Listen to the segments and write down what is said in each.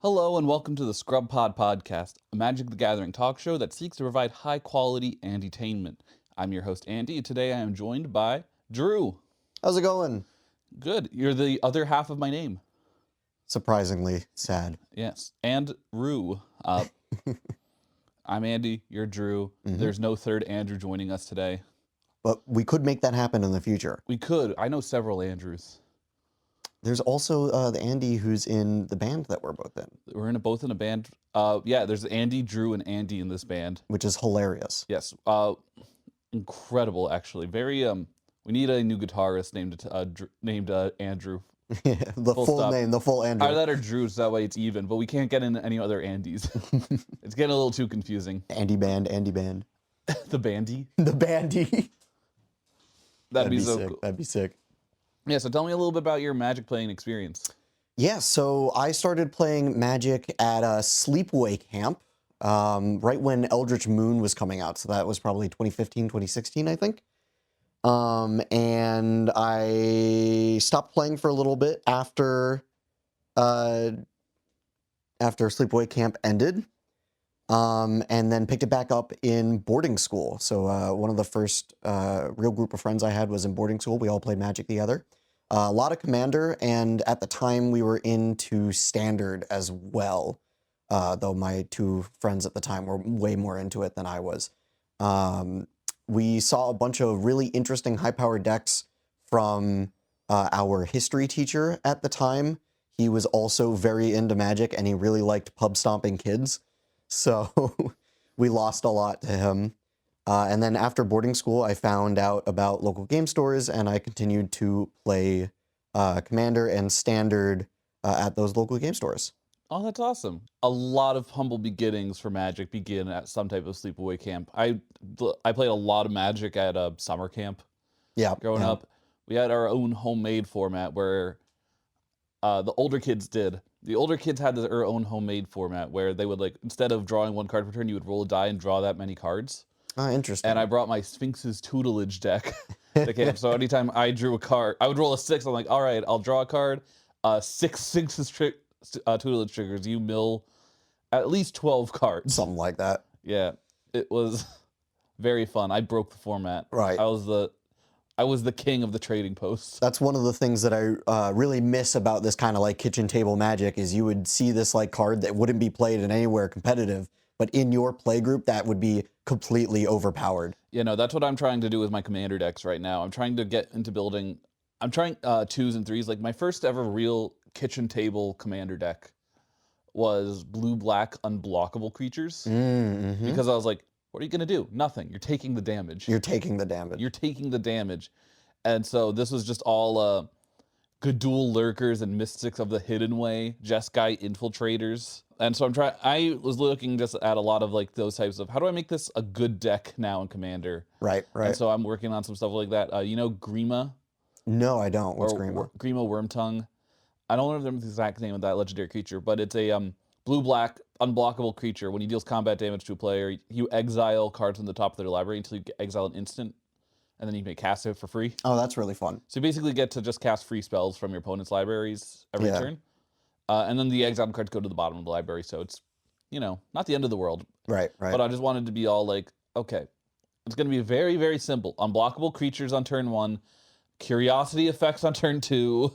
Hello and welcome to the ScrubPod podcast, a Magic the Gathering talk show that seeks to provide high quality entertainment. I'm your host Andy, and today I am joined by Drew. How's it going? Good, you're the other half of my name. Surprisingly sad. Yes, and Rue. I'm Andy, you're Drew. There's no third Andrew joining us today. But we could make that happen in the future. We could. I know several Andrews. There's also the Andy who's in the band that we're both in, We're both in a band. There's Andy, Drew, and Andy in this band. which is hilarious. Yes, incredible actually. Very we need a new guitarist named Andrew. The Full full stop. name, the full Andrew. Either that or Drew, so that way it's even. But we can't get in any other Andys. It's getting a little too confusing. Andy band. The bandy. The bandy. That'd be so sick. cool. That'd be sick. Yeah. So tell me a little bit about your Magic playing experience. Yeah, so I started playing Magic at a sleepaway camp right when Eldritch Moon was coming out. So that was probably 2015, 2016, I think. And I stopped playing for a little bit after sleepaway camp ended, and then picked it back up in boarding school. So one of the first real group of friends I had was in boarding school. We all played Magic together. A lot of Commander, and at the time we were into Standard as well, though my two friends at the time were way more into it than I was. We saw a bunch of really interesting high-powered decks from our history teacher at the time. He was also very into Magic, and he really liked pub stomping kids. So we lost a lot to him. And then after boarding school, I found out about local game stores, and I continued to play Commander and Standard at those local game stores. Oh, that's awesome. A lot of humble beginnings for Magic begin at some type of sleepaway camp. I played a lot of Magic at a summer camp growing up. We had our own homemade format where the older kids did. The older kids had their own homemade format where they would, like, instead of drawing one card per turn, you would roll a die and draw that many cards. Oh, interesting. And I brought my Sphinx's Tutelage deck to camp. So anytime I drew a card, I would roll a 6. I'm like, all right, I'll draw a card. 6 Sphinx's Tutelage triggers. You mill at least 12 cards. Something like that. Yeah, it was very fun. I broke the format. Right. I was the king of the trading posts. That's one of the things that I really miss about this kind of like kitchen table Magic is you would see this like card that wouldn't be played in anywhere competitive, but in your play group that would be completely overpowered. You know, that's what I'm trying to do with my Commander decks right now. I'm trying to get into building. I'm trying 2s and 3s. Like my first ever real kitchen table Commander deck was blue-black unblockable creatures. Because I was like, what are you going to do? Nothing. You're taking the damage. You're taking the damage. You're taking the damage. And so this was just all Gadul Lurkers and Mystics of the Hidden Way, Jeskai Infiltrators. And so I was looking just at a lot of like those types of, how do I make this a good deck now in Commander? Right. And so I'm working on some stuff like that. You know Grima? No, I don't. What's Or Grima? Grima Wormtongue. I don't remember the exact name of that legendary creature, but it's a blue-black unblockable creature. When he deals combat damage to a player, you exile cards on the top of their library until you exile an instant, and then you may cast it for free. Oh, that's really fun. So you basically get to just cast free spells from your opponent's libraries every turn. And then the exiled cards go to the bottom of the library, so it's, not the end of the world. Right. But I just wanted to be all like, okay, it's going to be very, very simple. Unblockable creatures on turn 1, curiosity effects on turn 2.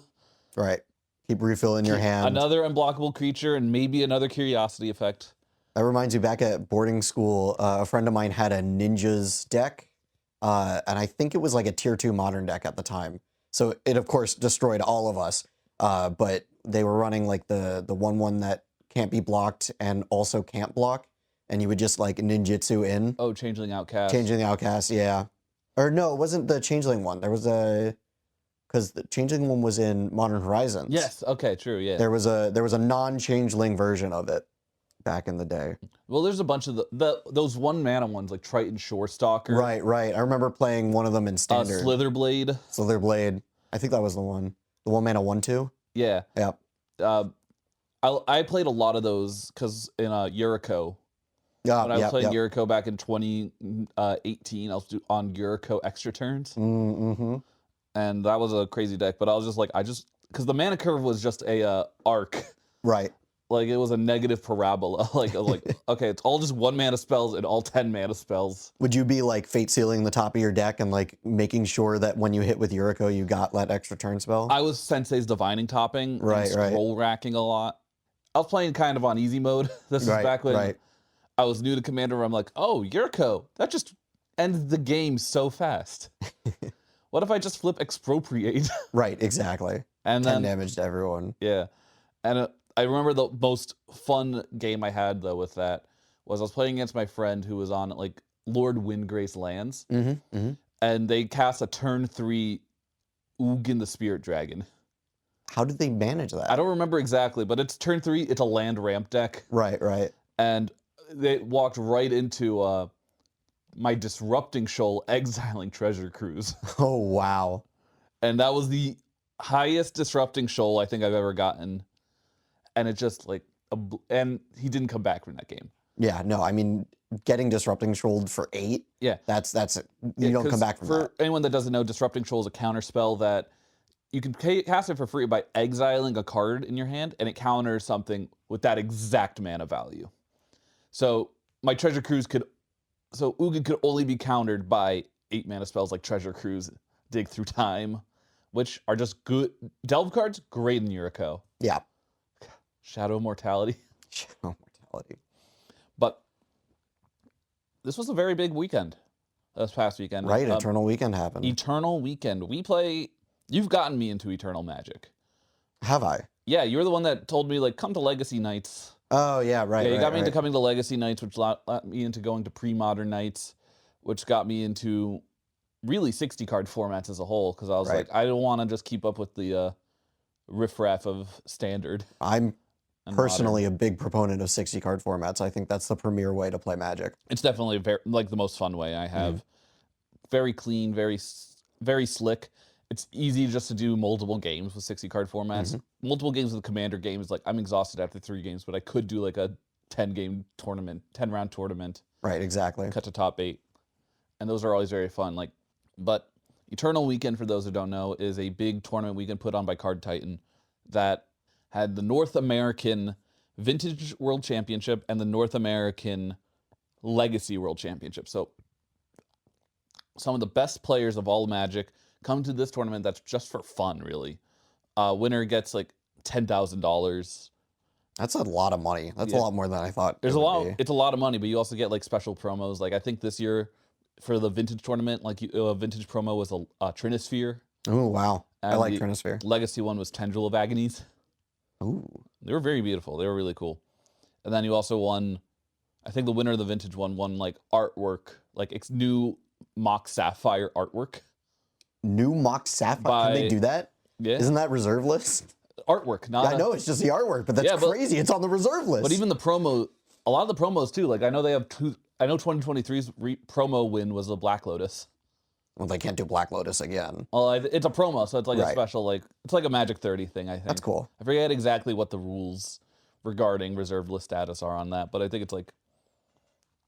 Right. Keep refilling your hand. Another unblockable creature and maybe another curiosity effect. That reminds me, back at boarding school, a friend of mine had a ninjas deck, and I think it was like a tier 2 modern deck at the time. So it, of course, destroyed all of us, but they were running like the 1/1 that can't be blocked and also can't block, and you would just like ninjutsu in. Oh, Changeling Outcast. Changeling Outcast, yeah. Or no, it wasn't the Changeling one. There was a... Because the Changeling one was in Modern Horizons. Yes, okay, true, yeah. There was a non-Changeling version of it back in the day. Well, there's a bunch of those 1-mana ones, like Triton Shorestalker. Right. I remember playing one of them in Standard. Slitherblade. Slitherblade. I think that was the one. The 1-mana 1/2? Yeah. Yep. I played a lot of those because in Yuriko. Yeah, when I was playing Yuriko back in 2018, I was on Yuriko extra turns. Mm-hmm. And that was a crazy deck, but I was just like, because the mana curve was just a arc. Right. like it was a negative parabola. like okay, it's all just 1 mana spells and all 10 mana spells. Would you be like fate sealing the top of your deck and like making sure that when you hit with Yuriko, you got that extra turn spell? I was Sensei's Divining Topping and scroll racking a lot. I was playing kind of on easy mode. This is back when I was new to Commander where I'm like, oh, Yuriko, that just ends the game so fast. What if I just flip Expropriate? Right, exactly. And 10 then damage to everyone. Yeah. And I remember the most fun game I had, though, with that was I was playing against my friend who was on, like, Lord Windgrace lands. And they cast a turn 3 Ugin the Spirit Dragon. How did they manage that? I don't remember exactly, but it's turn 3, it's a land ramp deck. Right. And they walked right into my Disrupting Shoal exiling Treasure Cruise. Oh, wow. And that was the highest Disrupting Shoal I think I've ever gotten. And it just like, and he didn't come back from that game. Yeah, no, I mean, getting Disrupting Shoaled for 8, that's it. You don't come back from that. For anyone that doesn't know, Disrupting Shoal is a counter spell that you can cast it for free by exiling a card in your hand, and it counters something with that exact mana value. So my Treasure Cruise Ugin could only be countered by 8 mana spells like Treasure Cruise, Dig Through Time, which are just good. Delve cards, great in Yuriko. Yeah. Shadow Mortality. Shadow Mortality. But this was a very big weekend. This past weekend. Right, Eternal Weekend happened. Eternal Weekend. You've gotten me into Eternal Magic. Have I? Yeah, you're the one that told me, like, come to Legacy Nights. Oh, yeah, right. Yeah, you got me into coming to Legacy Nights, which got me into going to pre-modern nights, which got me into really 60-card formats as a whole, because I was like, I don't want to just keep up with the riffraff of Standard. I'm personally a big proponent of 60-card formats. I think that's the premier way to play Magic. It's definitely the most fun way I have. Very clean, very slick. It's easy just to do multiple games with 60-card formats. Multiple games with the Commander games, like I'm exhausted after 3 games, but I could do like a 10-round tournament. Right, exactly. Cut to top 8. And those are always very fun. But Eternal Weekend, for those who don't know, is a big tournament weekend put on by Card Titan that had the North American Vintage World Championship and the North American Legacy World Championship. So some of the best players of all Magic come to this tournament that's just for fun, really. Winner gets like $10,000. That's a lot of money. That's a lot more than I thought. It's a lot of money, but you also get like special promos. Like I think this year for the Vintage tournament, like a Vintage promo was a Trinisphere. Oh, wow. And I like Trinisphere. Legacy one was Tendril of Agonies. Ooh. They were very beautiful. They were really cool. And then you also won, I think the winner of the Vintage one won like artwork, like it's new Mock Sapphire artwork. New Mock Sapphire? Can they do that? Yeah. Isn't that reserve list? Artwork, not I know, it's just the artwork, but that's crazy. It's on the reserve list. But even the promo, a lot of the promos too, like I know they have I know 2023's promo win was a Black Lotus. Well, they can't do Black Lotus again. Well, it's a promo, so it's like a special, like, it's like a Magic 30 thing, I think. That's cool. I forget exactly what the rules regarding reserve list status are on that, but I think it's like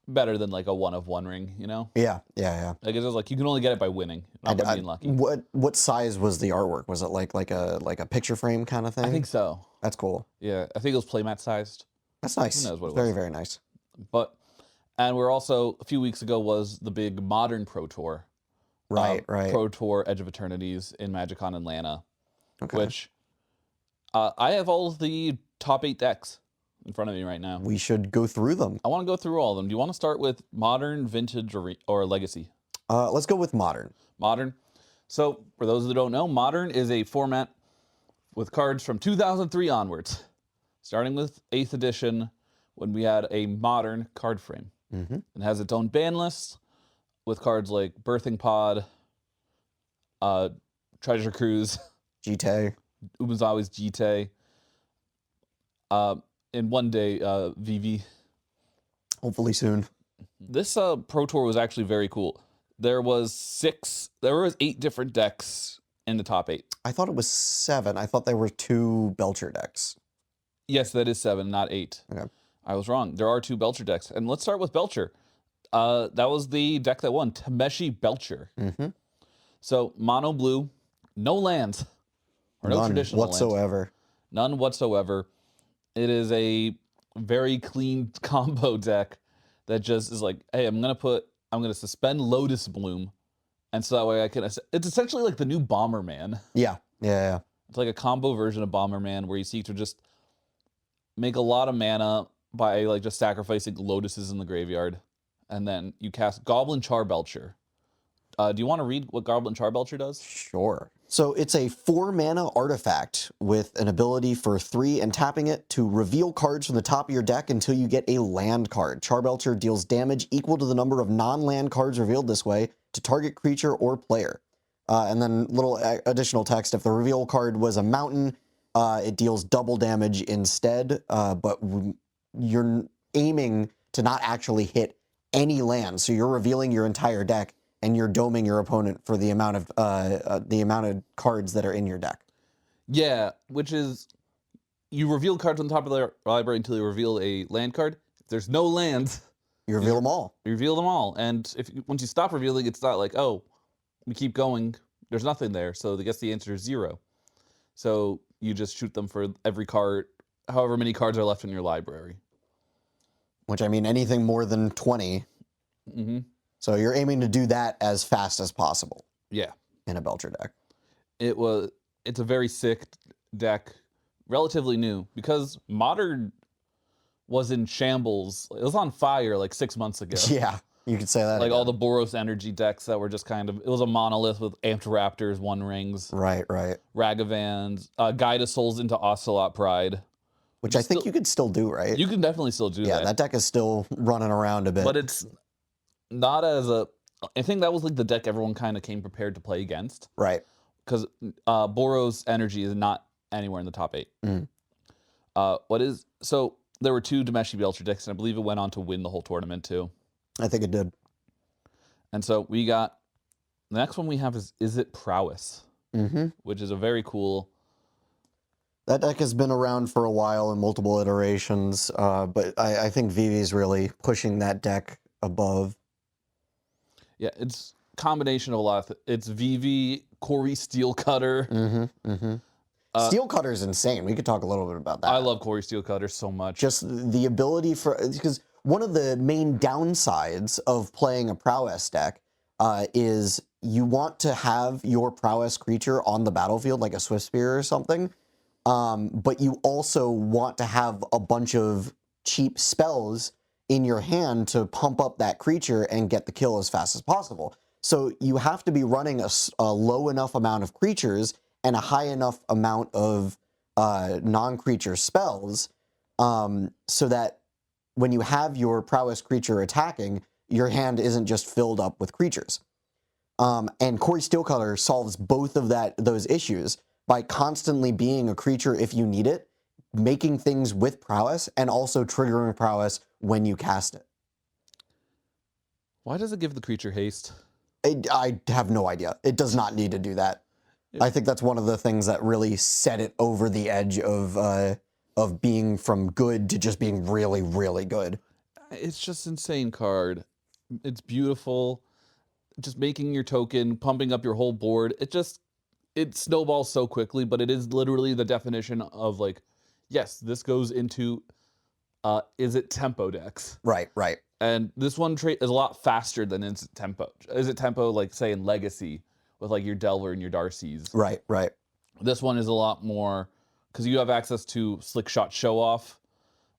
better than like a 1-of-1 ring, you know? Yeah. Like it's just like you can only get it by winning, not by being lucky. What size was the artwork? Was it like a picture frame kind of thing? I think so. That's cool. Yeah, I think it was playmat sized. That's nice. Who knows what it was. Very, very nice. And we're also, a few weeks ago was the big Modern Pro Tour. Right. Pro Tour Edge of Eternities in MagicCon Atlanta, which I have all of the top 8 decks in front of me right now. We should go through them. I want to go through all of them. Do you want to start with Modern, Vintage, or Legacy? Let's go with Modern. Modern. So, for those that don't know, Modern is a format with cards from 2003 onwards, starting with 8th edition when we had a Modern card frame. It has its own ban list with cards like Birthing Pod, Treasure Cruise, Jite, Umezawa's Jite, and one day VV. Hopefully soon. This Pro Tour was actually very cool. There was 8 different decks in the top 8. I thought it was 7. I thought there were 2 Belcher decks. Yes, that is 7, not 8. Okay. I was wrong. There are 2 Belcher decks. And let's start with Belcher. That was the deck that won, Tameshi Belcher. So, mono blue, no lands. Or no traditional whatsoever. lands. None whatsoever. It is a very clean combo deck that just is like, hey, I'm gonna suspend Lotus Bloom, and so that way I can. It's essentially like the new Bomberman. Yeah. It's like a combo version of Bomberman where you seek to just make a lot of mana by like just sacrificing lotuses in the graveyard, and then you cast Goblin Charbelcher. Do you want to read what Goblin Charbelcher does? Sure. So it's a 4-mana artifact with an ability for 3 and tapping it to reveal cards from the top of your deck until you get a land card. Charbelcher deals damage equal to the number of non-land cards revealed this way to target creature or player. And then little additional text. If the reveal card was a mountain, it deals double damage instead, but you're aiming to not actually hit any land. So you're revealing your entire deck and you're doming your opponent for the amount of cards that are in your deck. Yeah, which is you reveal cards on top of the library until you reveal a land card. If there's no lands, you reveal them all. You reveal them all, and once you stop revealing, it's not like, oh, we keep going. There's nothing there, so I guess the answer is 0. So you just shoot them for every card, however many cards are left in your library. Which, I mean, anything more than 20. Mm-hmm. So you're aiming to do that as fast as possible. Yeah. In a Belcher deck. It's a very sick deck, relatively new, because Modern was in shambles. It was on fire like 6 months ago. Yeah, you could say that. Like all the Boros energy decks that were just kind of, it was a monolith with Amped Raptors, One Rings. Right. Ragavans, Guide of Souls into Ocelot Pride. Which I think you could still do, right? You can definitely still do that. Yeah, that deck is still running around a bit. But it's not as I think that was like the deck everyone kind of came prepared to play against. Right. Because Boros energy is not anywhere in the top 8. Mm. So there were 2 Dameshi Belcher decks, and I believe it went on to win the whole tournament too. I think it did. And so we got, the next one we have is it Prowess? Mm-hmm. Which is a very cool. That deck has been around for a while in multiple iterations, but I think Vivi's really pushing that deck above. Yeah, it's a combination of a lot. It's Vivi, Corey Steelcutter. Mm-hmm, mm-hmm. Steelcutter is insane. We could talk a little bit about that. I love Corey Steelcutter so much. Just the ability because one of the main downsides of playing a Prowess deck is you want to have your Prowess creature on the battlefield, like a Swiftspear or something, but you also want to have a bunch of cheap spells in your hand to pump up that creature and get the kill as fast as possible. So you have to be running a low enough amount of creatures and a high enough amount of non-creature spells so that when you have your Prowess creature attacking, your hand isn't just filled up with creatures. And Corey Steelcutter solves both of those issues by constantly being a creature if you need it, making things with Prowess, and also triggering Prowess when you cast it. Why does it give the creature haste? I have no idea. It does not need to do that. I think that's one of the things that really set it over the edge of being from good to just being really, really good. It's just insane card. It's beautiful. Just making your token, pumping up your whole board. It snowballs so quickly, but it is literally the definition of like, yes, this goes into, is it tempo decks? Right. And this one trait is a lot faster than Is It Tempo. Is It Tempo, like say in Legacy, with like your Delver and your Darcy's. Right. This one is a lot more, because you have access to Slick Shot Show Off,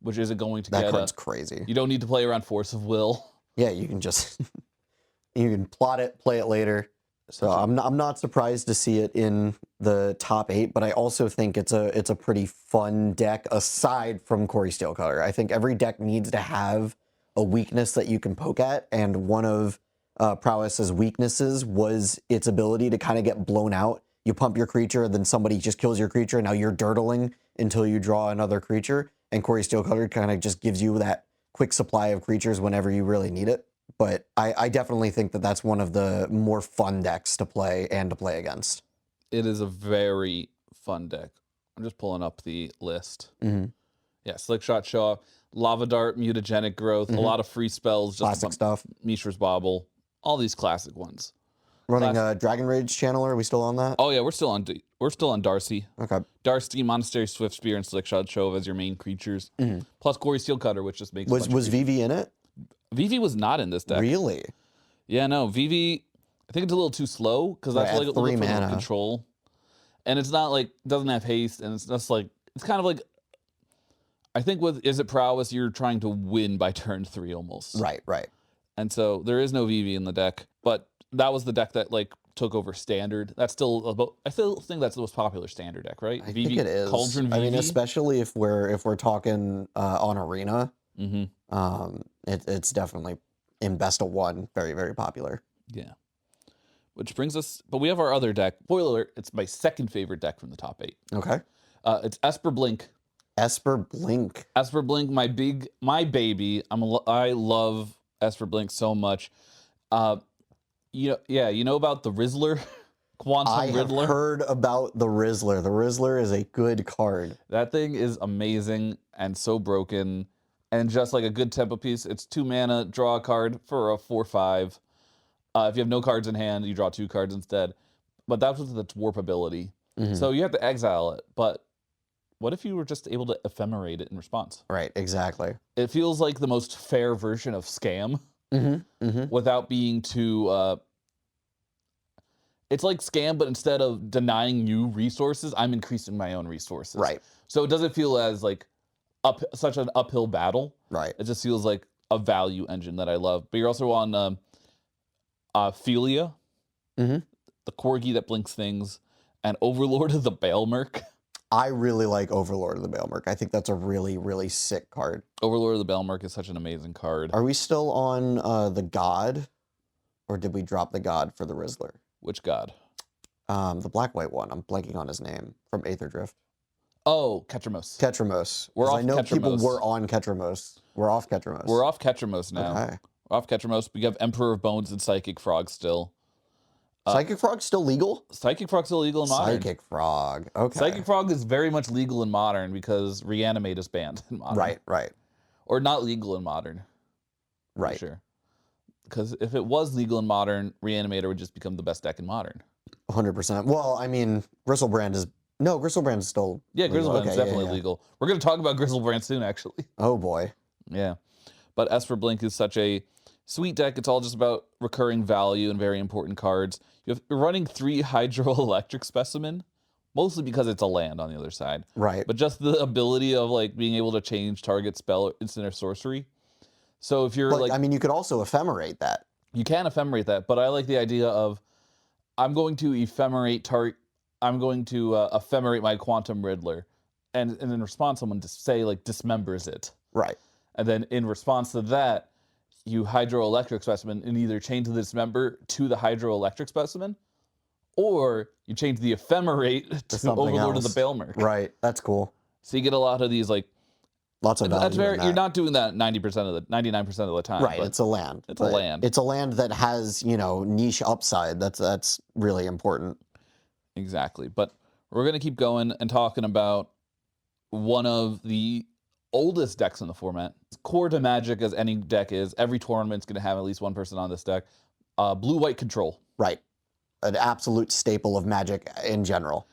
which isn't going to that card's crazy. You don't need to play around Force of Will. Yeah, you can just, you can plot it, play it later. So I'm not surprised to see it in the top 8, but I also think it's a pretty fun deck aside from Corey Steelcutter. I think every deck needs to have a weakness that you can poke at, and one of Prowess's weaknesses was its ability to kind of get blown out. You pump your creature, then somebody just kills your creature, and now you're dirtling until you draw another creature, and Corey Steelcutter kind of just gives you that quick supply of creatures whenever you really need it. But I definitely think that that's one of the more fun decks to play and to play against. It is a very fun deck. I'm just pulling up the list. Mm-hmm. Yeah, Slick Shot Show Off, Lava Dart, Mutagenic Growth, a lot of free spells. Just classic stuff. Mishra's Bauble, all these classic ones. Running Dragon Rage Channeler. Are we still on that? Oh yeah, we're still on Darcy. Okay. Darcy, Monastery, Swift Spear, and Slickshot show as your main creatures. Plus Gory Steel Cutter, which just makes was Vivi in it? Vivi was not in this deck. Really? Yeah, no. Vivi, I think it's a little too slow because that's like a little 3 mana control, and it's not like doesn't have haste, and it's just like it's kind of like. I think with Is It Prowess, you're trying to win by turn 3 almost. Right. And so there is no Vivi in the deck, but that was the deck that like took over Standard. That's still about. I still think that's the most popular Standard deck, right? I think it is. Cauldron I Vivi. mean, especially if we're talking on Arena. It's definitely in best of 1, very, very popular. Yeah. Which brings us, but we have our other deck. Spoiler alert, it's my second favorite deck from the top 8. Okay. It's Esper Blink. Esper Blink. Esper Blink, my baby. I love Esper Blink so much. You know about the Rizzler? Quantum Riddler? I have heard about the Rizzler. The Rizzler is a good card. That thing is amazing and so broken. And just like a good tempo piece, it's 2 mana, draw a card for a 4/5. If you have no cards in hand, you draw 2 cards instead. But that's with its warp ability. So you have to exile it. But what if you were just able to ephemerate it in response? Right, exactly. It feels like the most fair version of Scam without being too... it's like Scam, but instead of denying you resources, I'm increasing my own resources. Right. So it doesn't feel as like such an uphill battle. Right. It just feels like a value engine that I love. But you're also on Philia, the Corgi that blinks things, and Overlord of the Baelmerk. I really like Overlord of the Baelmerk. I think that's a really, really sick card. Overlord of the Baelmerk is such an amazing card. Are we still on the God? Or did we drop the God for the Rizzler? Which God? The black-white one. I'm blanking on his name from Aether Drift. Oh, Ketramos. Ketramos. We're off I know Ketramos. People were on Ketramos. We're off Ketramos. We're off Ketramos now. Okay. We're off Ketramos. We have Emperor of Bones and Psychic Frog still. Psychic Frog's still legal? Psychic Frog's still legal in Modern. Psychic Frog. Okay. Psychic Frog is very much legal in Modern because Reanimate is banned in Modern. Right. Or not legal in Modern. Right. Sure. Because if it was legal in Modern, Reanimator would just become the best deck in Modern. 100%. Well, I mean, Gristlebrand is... No, Gristlebrand is still legal. Gristlebrand is definitely legal. We're going to talk about Gristlebrand soon, actually. Oh, boy. Yeah. But Esper Blink is such a sweet deck. It's all just about recurring value and very important cards. You're running 3 Hydroelectric Specimen, mostly because it's a land on the other side. Right. But just the ability of like being able to change target spell, instant, or sorcery. So if you're I mean, you could also ephemerate that. You can ephemerate that, but I like the idea of I'm going to ephemerate my Quantum Riddler, and in response, someone to say like dismembers it. Right. And then in response to that, you Hydroelectric Specimen and either change the dismember to the Hydroelectric Specimen, or you change the ephemerate to Overlord of the Baelmerk. Right. That's cool. So you get a lot of these like lots of value. That's very. You're not doing that 99% of the time. Right. It's a land. It's a land. It's a land that has niche upside. That's really important. Exactly. But we're gonna keep going and talking about one of the oldest decks in the format. It's core to Magic as any deck is. Every tournament's gonna have at least one person on this deck. Blue-white control. Right. An absolute staple of Magic in general.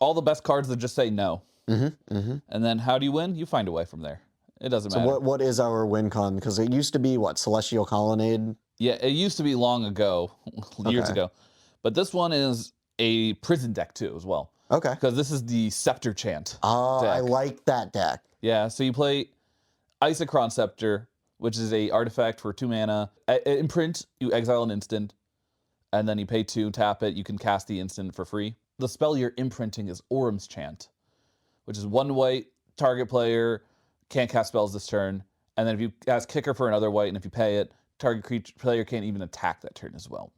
All the best cards that just say no. And then how do you win? You find a way from there. It doesn't matter. So what is our win con? Because it used to be what, Celestial Colonnade? Yeah, it used to be long ago, years ago. But this one is a prison deck too as well. Okay. Because this is the Scepter Chant. Oh, I like that deck. Yeah, so you play Isochron Scepter, which is a artifact for 2 mana. Imprint, you exile an instant, and then you pay 2, tap it, you can cast the instant for free. The spell you're imprinting is Orum's Chant, which is 1 white, target player can't cast spells this turn, and then if you cast Kicker for another white, and if you pay it, target player can't even attack that turn as well.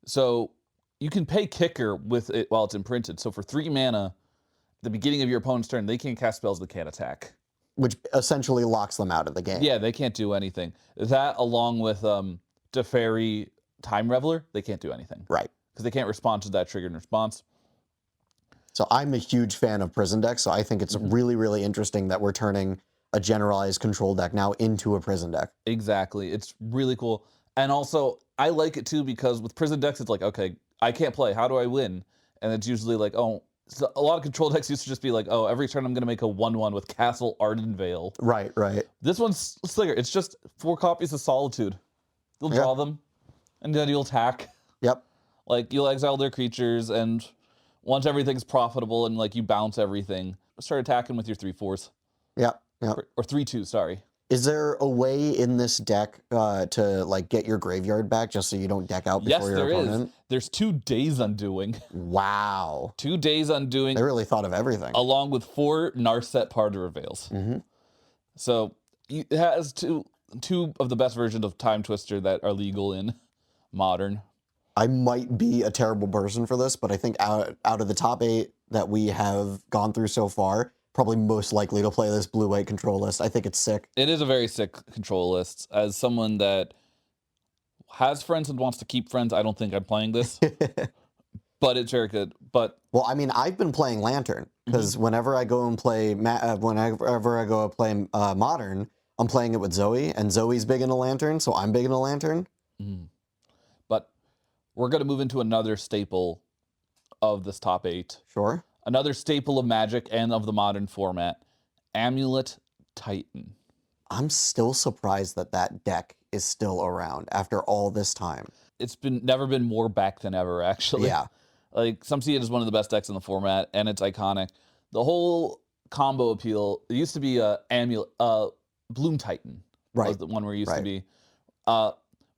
So you can pay Kicker with it while it's imprinted. So for 3 mana, at the beginning of your opponent's turn, they can't cast spells, they can't attack. Which essentially locks them out of the game. Yeah, they can't do anything. That, along with Teferi Time Reveler, they can't do anything. Right. Because they can't respond to that triggered response. So I'm a huge fan of prison decks, so I think it's really, really interesting that we're turning a generalized control deck now into a prison deck. Exactly. It's really cool. And also, I like it too because with prison decks, it's like, okay, I can't play. How do I win? And it's usually like, oh, so a lot of control decks used to just be like, oh, every turn I'm going to make a 1/1 with Castle Ardenvale. Right, right. This one's slicker. It's just 4 copies of Solitude. You'll draw them, and then you'll attack. Yep. Like, you'll exile their creatures, and once everything's profitable and, like, you bounce everything, start attacking with your 3/4s. Yep, yep. Or 3/2, sorry. Is there a way in this deck to like get your graveyard back just so you don't deck out before your opponent? Yes, there is. There's 2 Days Undoing. Wow. 2 Days Undoing. They really thought of everything. Along with 4 Narset Parter Veils. So it has two of the best versions of Time Twister that are legal in Modern. I might be a terrible person for this, but I think out of the top 8 that we have gone through so far, probably most likely to play this blue-white control list. I think it's sick. It is a very sick control list. As someone that has friends and wants to keep friends, I don't think I'm playing this. But it's very good. But well, I mean, I've been playing Lantern because whenever I go and play Modern, I'm playing it with Zoe, and Zoe's big into Lantern, so I'm big into Lantern. But we're going to move into another staple of this top 8. Sure. Another staple of Magic and of the Modern format, Amulet Titan. I'm still surprised that that deck is still around after all this time. It's never been more back than ever, actually. Yeah. Like, some see it as one of the best decks in the format, and it's iconic. The whole combo appeal, it used to be Bloom Titan. Right. Was the one where it used to be.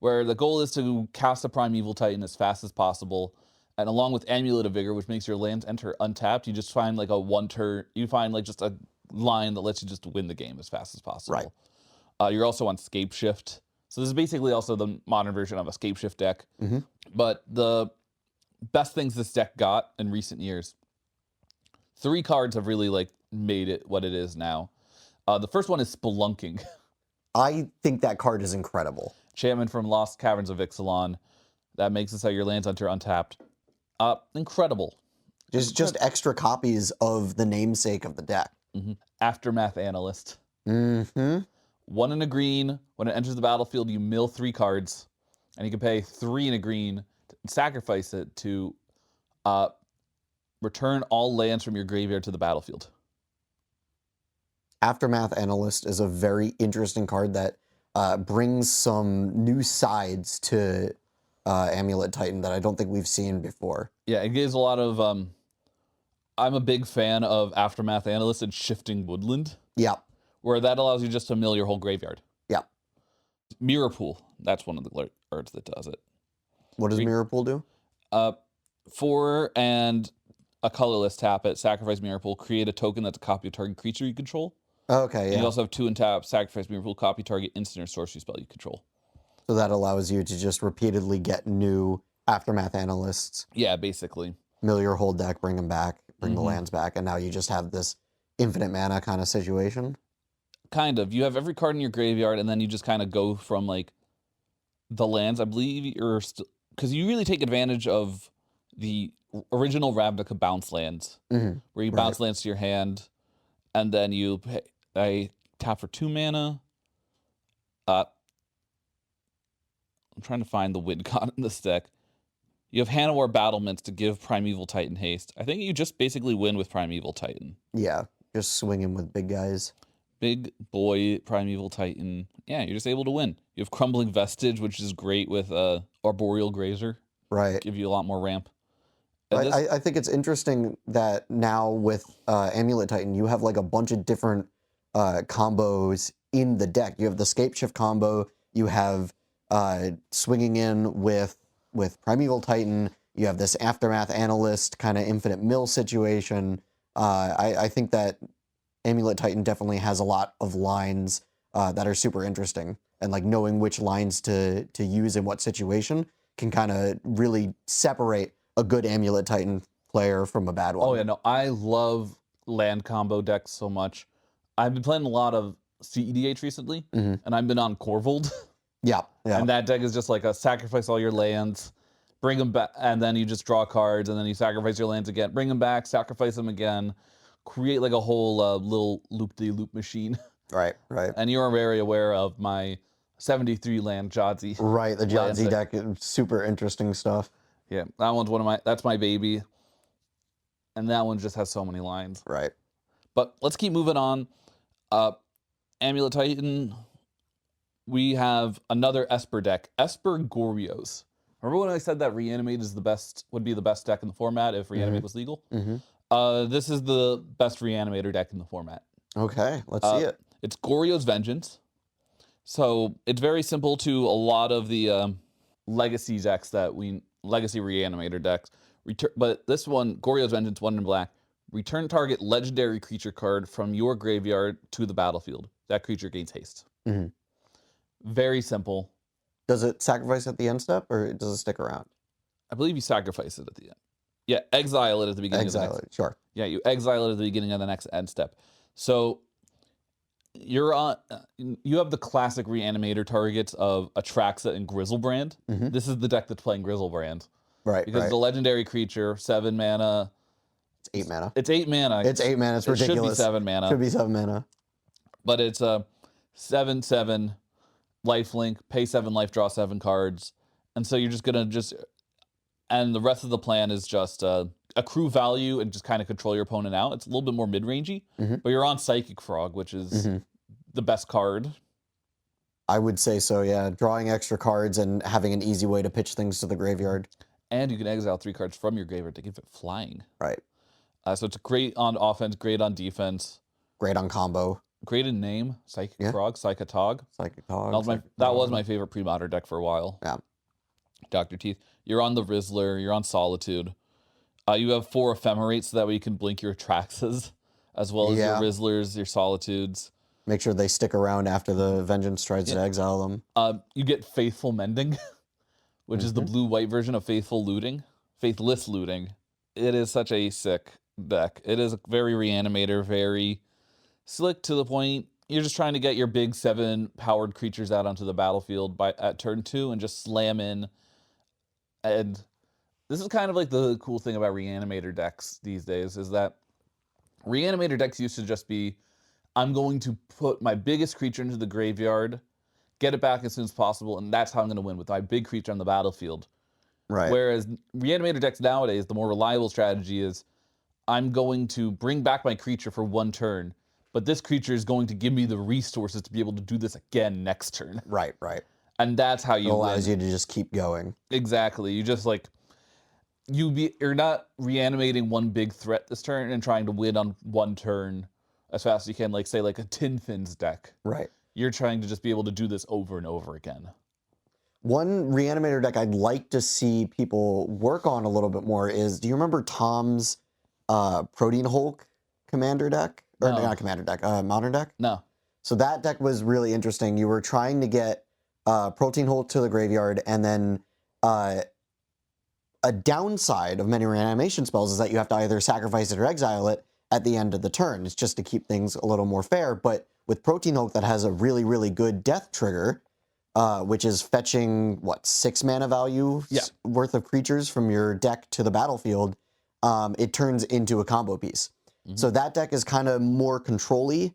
Where the goal is to cast a Primeval Titan as fast as possible. And along with Amulet of Vigor, which makes your lands enter untapped, you just find like a 1-turn, you find like just a line that lets you just win the game as fast as possible. Right. You're also on Scape Shift. So this is basically also the modern version of a Scape Shift deck. But the best things this deck got in recent years, 3 cards have really like made it what it is now. The first one is Spelunking. I think that card is incredible. Enchantment from Lost Caverns of Ixalan. That makes it so your lands enter untapped. Incredible. Just extra copies of the namesake of the deck. Aftermath Analyst. 1 in a green. When it enters the battlefield, you mill 3 cards, and you can pay 3 in a green, sacrifice it to return all lands from your graveyard to the battlefield. Aftermath Analyst is a very interesting card that brings some new sides to Amulet Titan that I don't think we've seen before. Yeah, it gives a lot of... I'm a big fan of Aftermath Analyst and Shifting Woodland. Yeah. Where that allows you just to mill your whole graveyard. Yeah. Mirror Pool. That's one of the cards that does it. What does Mirror Pool do? 4 and a colorless, tap it, sacrifice Mirror Pool, create a token that's a copy of target creature you control. Okay, yeah. And you also have 2 and tap, sacrifice Mirror Pool, copy target instant or sorcery spell you control. So that allows you to just repeatedly get new Aftermath Analysts. Yeah, basically. Mill your whole deck, bring them back, bring the lands back, and now you just have this infinite mana kind of situation. Kind of. You have every card in your graveyard, and then you just kind of go from, like, the lands. I believe you're still... Because you really take advantage of the original Ravnica bounce lands, where you bounce lands to your hand, and then you tap for 2 mana. I'm trying to find the win con in this deck. You have Hanowar Battlements to give Primeval Titan haste. I think you just basically win with Primeval Titan. Yeah, just swinging with big guys. Big boy Primeval Titan. Yeah, you're just able to win. You have Crumbling Vestige, which is great with Arboreal Grazer. Right. Give you a lot more ramp. I think it's interesting that now with Amulet Titan, you have like a bunch of different combos in the deck. You have the Scape Shift combo. You have swinging in with Primeval Titan. You have this Aftermath Analyst kind of infinite mill situation. I think that Amulet Titan definitely has a lot of lines that are super interesting. And like knowing which lines to use in what situation can kind of really separate a good Amulet Titan player from a bad one. Oh yeah, no, I love land combo decks so much. I've been playing a lot of CEDH recently, and I've been on Corvold. Yeah. And that deck is just like a sacrifice all your lands, bring them back, and then you just draw cards, and then you sacrifice your lands again, bring them back, sacrifice them again, create like a whole little loop-de-loop machine. Right. And you're very aware of my 73 land Jadzi. Right, the Jadzi deck is super interesting stuff. Yeah, that one's that's my baby. And that one just has so many lines. Right. But let's keep moving on. Amulet Titan, we have another Esper deck, Esper Gorios. Remember when I said that Reanimate would be the best deck in the format if Reanimate was legal? This is the best Reanimator deck in the format. Okay, let's see it. It's Goryo's Vengeance. So it's very simple to a lot of the legacy decks legacy Reanimator decks. But this one, Goryo's Vengeance, 1 in black. Return target legendary creature card from your graveyard to the battlefield. That creature gains haste. Very simple. Does it sacrifice at the end step, or does it stick around? I believe you sacrifice it at the end. Yeah, exile it at the beginning of the next. Sure. Yeah, you exile it at the beginning of the next end step. So you have the classic Reanimator targets of Atraxa and Grizzlebrand. This is the deck that's playing Grizzlebrand. Right, because the legendary creature, 7 mana. It's 8 mana. It's 8 mana. It's 8 mana. It's ridiculous. Should be 7 mana. Should be 7 mana. But it's a 7/7 lifelink, pay 7 life, draw 7 cards. And so you're just going to and the rest of the plan is just accrue value and just kind of control your opponent out. It's a little bit more mid-rangey, but you're on Psychic Frog, which is the best card. I would say so, yeah. Drawing extra cards and having an easy way to pitch things to the graveyard. And you can exile 3 cards from your graveyard to give it flying. Right. So it's great on offense, great on defense. Great on combo. Great in name, Psychic Frog, Psychotog. Psychotog. That was my favorite pre-modern deck for a while. Yeah. Dr. Teeth. You're on the Rizzler, you're on Solitude. You have 4 Ephemerates, so that way you can blink your Atraxas, as well as your Rizzlers, your Solitudes. Make sure they stick around after the Vengeance tries to exile them. You get Faithful Mending, which is the blue-white version of Faithless Looting. It is such a sick deck. It is a very Reanimator, very slick to the point. You're just trying to get your big 7 powered creatures out onto the battlefield at turn 2 and just slam in. And this is kind of like the cool thing about Reanimator decks these days, is that Reanimator decks used to just be, I'm going to put my biggest creature into the graveyard, get it back as soon as possible, and that's how I'm going to win, with my big creature on the battlefield. Right. Whereas Reanimator decks nowadays, the more reliable strategy is, I'm going to bring back my creature for 1 turn, but this creature is going to give me the resources to be able to do this again next turn. Right, right. And that's how you win. It allows you to just keep going. Exactly. You just you're not reanimating one big threat this turn and trying to win on 1 turn as fast as you can, like say like a Tin Fins deck. Right. You're trying to just be able to do this over and over again. One Reanimator deck I'd like to see people work on a little bit more is, do you remember Tom's Protein Hulk commander deck? Or No. not commander deck, modern deck? No. So that deck was really interesting. You were trying to get Protein Hulk to the graveyard, and then a downside of many reanimation spells is that you have to either sacrifice it or exile it at the end of the turn. It's just to keep things a little more fair. But with Protein Hulk, that has a really, really good death trigger, which is fetching, 6 mana value worth of creatures from your deck to the battlefield. It turns into a combo piece. So that deck is kind of more control-y,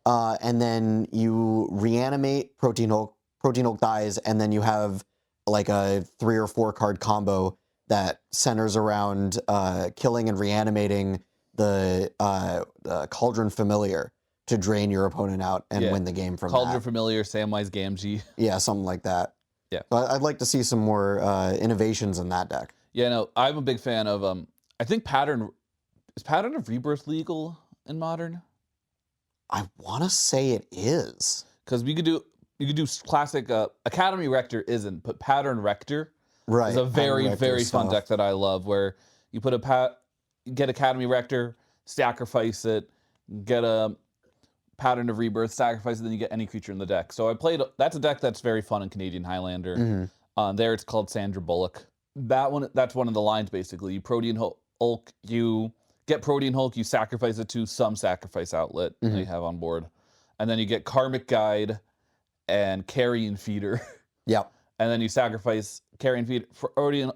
and then you reanimate Protein Hulk dies, and then you have like a 3 or 4 card combo that centers around killing and reanimating the Cauldron Familiar to drain your opponent out and win the game from Cauldron Familiar, Samwise Gamgee. Yeah, something like that. Yeah. But I'd like to see some more innovations in that deck. Yeah, no, I'm a big fan of, I think is Pattern of Rebirth legal in Modern? I want to say it is. Because you could do classic, Academy Rector isn't, but Pattern Rector is a very, very fun deck that I love, where you put get Academy Rector, sacrifice it, get a Pattern of Rebirth, sacrifice it, then you get any creature in the deck. So that's a deck that's very fun in Canadian Highlander. There it's called Sandra Bullock. That's one of the lines, basically. You Protein Hulk, you get Protein Hulk, you sacrifice it to some sacrifice outlet that you have on board. And then you get Karmic Guide and Carrion Feeder. Yep. And then you sacrifice Carrion Feeder. Protein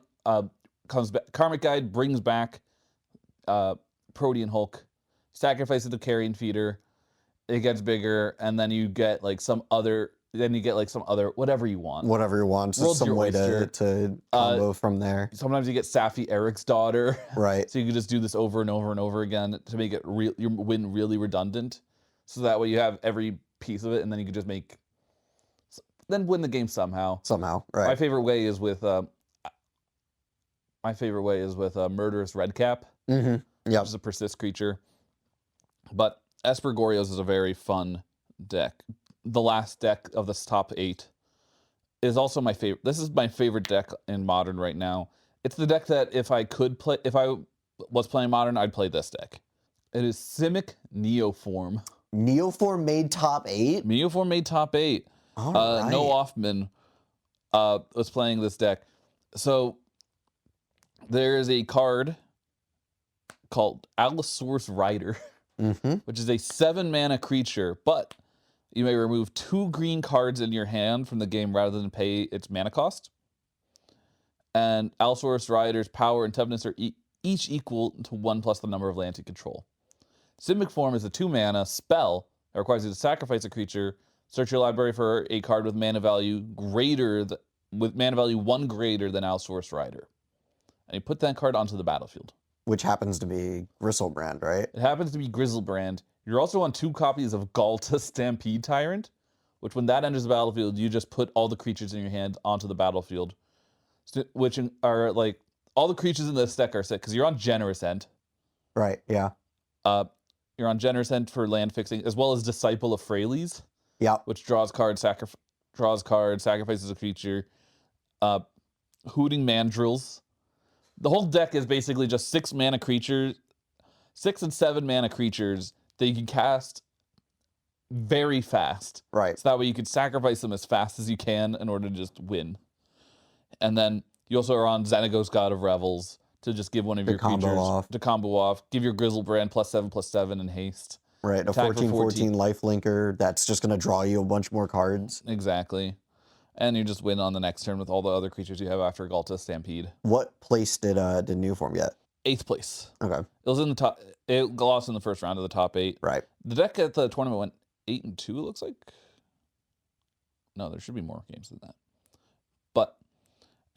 comes back. Karmic Guide brings back Protein Hulk. Sacrifice it to Carrion Feeder. It gets bigger, and then you get like some other. then you get like some other, whatever you want. Whatever you want. So World's some your way oyster. to combo from there. Sometimes you get Safi Eric's daughter. Right. So you can just do this over and over and over again to make it your win really redundant. So that way you have every piece of it, and then you can just then win the game somehow. Somehow, right. My favorite way is with Murderous Redcap. Mm-hmm. Yeah. Which is a persist creature. But Esper Gorios is a very fun deck. The last deck of this top 8 is also my favorite. This is my favorite deck in Modern right now. It's the deck that if I was playing Modern, I'd play this deck. It is Simic Neoform. Neoform made top 8? Neoform made top 8. All right. Noah Offman was playing this deck. So there is a card called Allosaurus Rider, which is a 7-mana creature, but you may remove 2 green cards in your hand from the game rather than pay its mana cost. And Allosaurus Rider's power and toughness are each equal to 1 plus the number of lands you control. Simic Form is a 2-mana spell that requires you to sacrifice a creature, search your library for a card with mana value 1 greater than Allosaurus Rider, and you put that card onto the battlefield. Which happens to be Gristlebrand, right? It happens to be Grizzlebrand. You're also on 2 copies of Galta Stampede Tyrant, which when that enters the battlefield, you just put all the creatures in your hand onto the battlefield, which are like, all the creatures in this deck are set, because you're on Generous End. Right, yeah. You're on Generous End for land fixing, as well as Disciple of Freyles. Yeah. Which draws cards, sacrifices a creature. Hooting Mandrills. The whole deck is basically just 6 mana creatures, 6 and 7 mana creatures that you can cast very fast. Right. So that way you can sacrifice them as fast as you can in order to just win. And then you also are on Xenagos, God of Revels, to just give one of your creatures to combo off. Give your Grizzlebrand +7/+7 in haste. Right, a 14/14 lifelinker that's just going to draw you a bunch more cards. Exactly. And you just win on the next turn with all the other creatures you have after Galta Stampede. What place did Neoform get? 8th place. Okay. It was in the top. It lost in the first round of the top 8. Right. The deck at the tournament went 8-2. It looks like. No, there should be more games than that.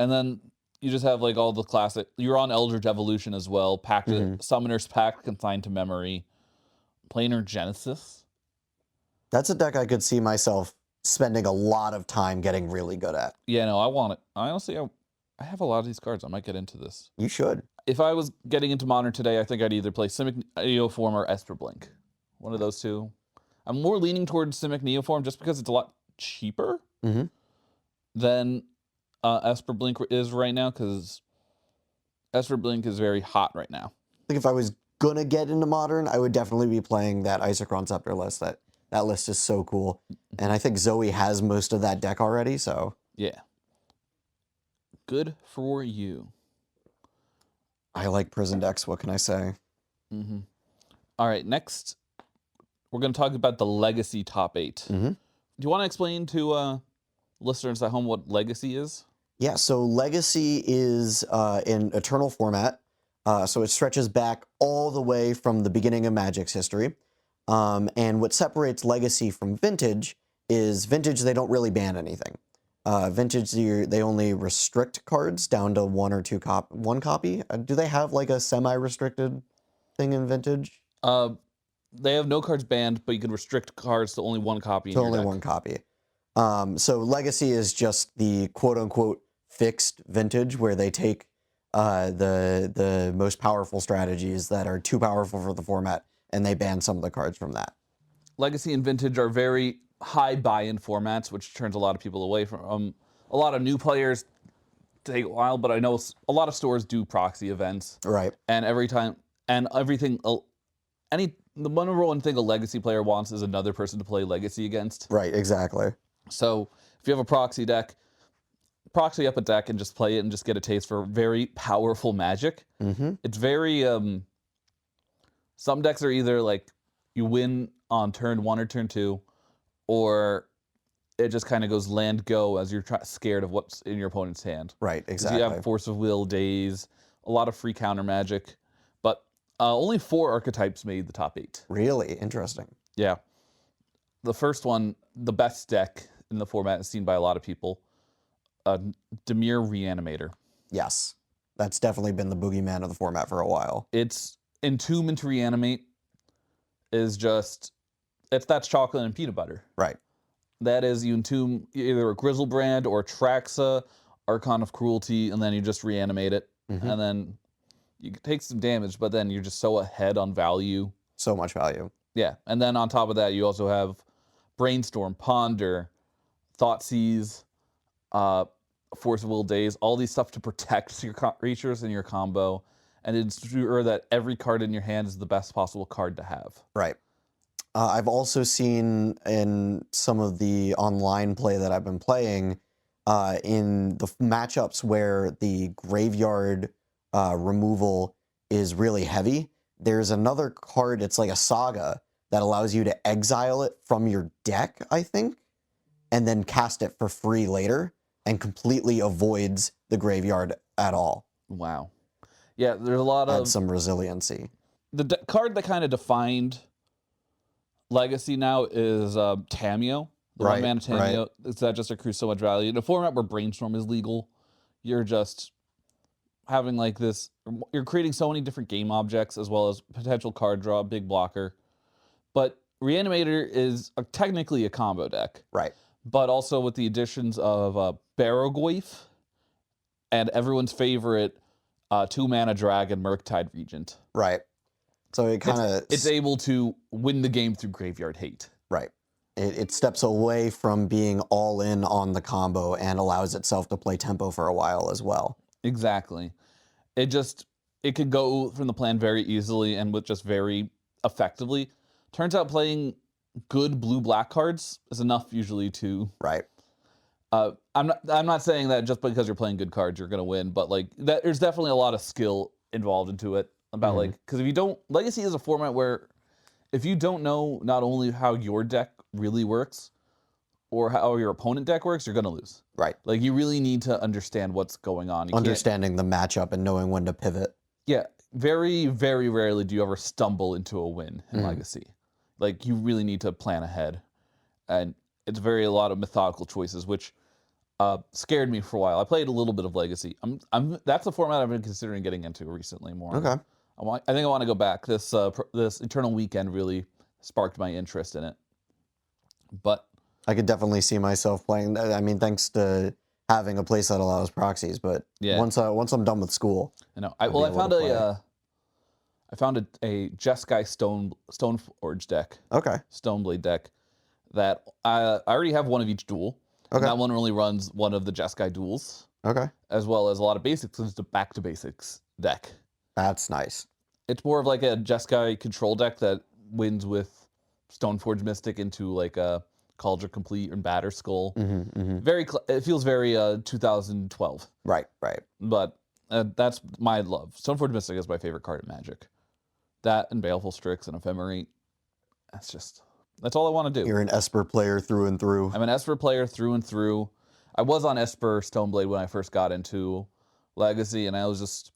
And then you just have like all the classic. You're on Eldritch Evolution as well. Pact, Summoner's Pact, Consigned to Memory, Planar Genesis. That's a deck I could see myself spending a lot of time getting really good at. Yeah, no, I want it. Honestly, I have a lot of these cards. I might get into this. You should. If I was getting into Modern today, I think I'd either play Simic Neoform or Esper Blink. One of those two. I'm more leaning towards Simic Neoform just because it's a lot cheaper than Esper Blink is right now, because Esper Blink is very hot right now. I think if I was going to get into Modern, I would definitely be playing that Isochron Scepter list. That list is so cool. And I think Zoe has most of that deck already, so. Yeah. Good for you. I like prison decks, what can I say? All right, next, we're going to talk about the Legacy top 8. Do you want to explain to listeners at home what Legacy is? Yeah, so Legacy is in Eternal format. So it stretches back all the way from the beginning of Magic's history. And what separates Legacy from Vintage is Vintage, they don't really ban anything. Vintage, they only restrict cards down to 1 or 2 one copy. Do they have like a semi-restricted thing in Vintage? They have no cards banned, but you can restrict cards to only 1 copy. To only 1 copy. So Legacy is just the quote-unquote fixed Vintage, where they take the most powerful strategies that are too powerful for the format, and they ban some of the cards from that. Legacy and Vintage are very high buy-in formats, which turns a lot of people away from a lot of new players. Take a while, but I know a lot of stores do proxy events. Right. And the number one thing a Legacy player wants is another person to play Legacy against. Right, exactly. So if you have a proxy deck, proxy up a deck and just play it and just get a taste for very powerful Magic. It's very some decks are either like you win on turn 1 or turn 2, or it just kind of goes land go as you're scared of what's in your opponent's hand. Right, exactly. You have Force of Will, Daze, a lot of free counter magic, but only 4 archetypes made the top 8. Really interesting. Yeah. The first one, the best deck, in the format and seen by a lot of people. Dimir Reanimator. Yes. That's definitely been the boogeyman of the format for a while. It's Entomb into Reanimate that's chocolate and peanut butter. Right. That is, you entomb either a Grizzlebrand or Traxa, Archon of Cruelty, and then you just reanimate it. And then you take some damage, but then you're just so ahead on value. So much value. Yeah, and then on top of that, you also have Brainstorm, Ponder, Thoughtseize, Force of Will Days, all these stuff to protect your creatures and your combo, and ensure that every card in your hand is the best possible card to have. Right. I've also seen in some of the online play that I've been playing, in the matchups where the graveyard removal is really heavy, there's another card, it's like a saga, that allows you to exile it from your deck, I think, and then cast it for free later, and completely avoids the graveyard at all. Wow. Yeah, there's a lot of... Adds some resiliency. The card that kind of defined Legacy now is Tameo. The one-mana Tameo. Right. That just accrues so much value. In a format where Brainstorm is legal, you're just having like this... You're creating so many different game objects as well as potential card draw, big blocker. But Reanimator is technically a combo deck. Right. But also with the additions of Barrogoyf and everyone's favorite 2-mana dragon, Murktide Regent. Right. So it kind of... It's able to win the game through graveyard hate. Right. It steps away from being all in on the combo and allows itself to play tempo for a while as well. Exactly. It could go from the plan very easily and with just very effectively. Turns out playing good blue-black cards is enough usually to... Right. I'm not saying that just because you're playing good cards you're going to win, but like there's definitely a lot of skill involved into it. About like, because if you don't, Legacy is a format where if you don't know not only how your deck really works or how your opponent deck works, you're going to lose. Right. Like you really need to understand what's going on. Understanding the matchup and knowing when to pivot. Yeah. Very, very rarely do you ever stumble into a win in Legacy. Like you really need to plan ahead. And it's a lot of methodical choices, which scared me for a while. I played a little bit of Legacy. That's a format I've been considering getting into recently more. Okay. I think I want to go back. This Eternal Weekend really sparked my interest in it. But I could definitely see myself playing that. I mean, thanks to having a place that allows proxies. But yeah. once I'm done with school, I know. I found a Jeskai Stoneforge deck. Okay. Stoneblade deck that I already have one of each duel. Okay. And that one only runs one of the Jeskai duels. Okay. As well as a lot of basics. It's a back to basics deck. That's nice. It's more of like a Jeskai control deck that wins with Stoneforge Mystic into like a Cauldron Complete and Batter Skull. It feels very 2012. Right. But that's my love. Stoneforge Mystic is my favorite card in Magic. That and Baleful Strix and Ephemerate. That's all I want to do. You're an Esper player through and through. I'm an Esper player through and through. I was on Esper Stoneblade when I first got into Legacy, and I was just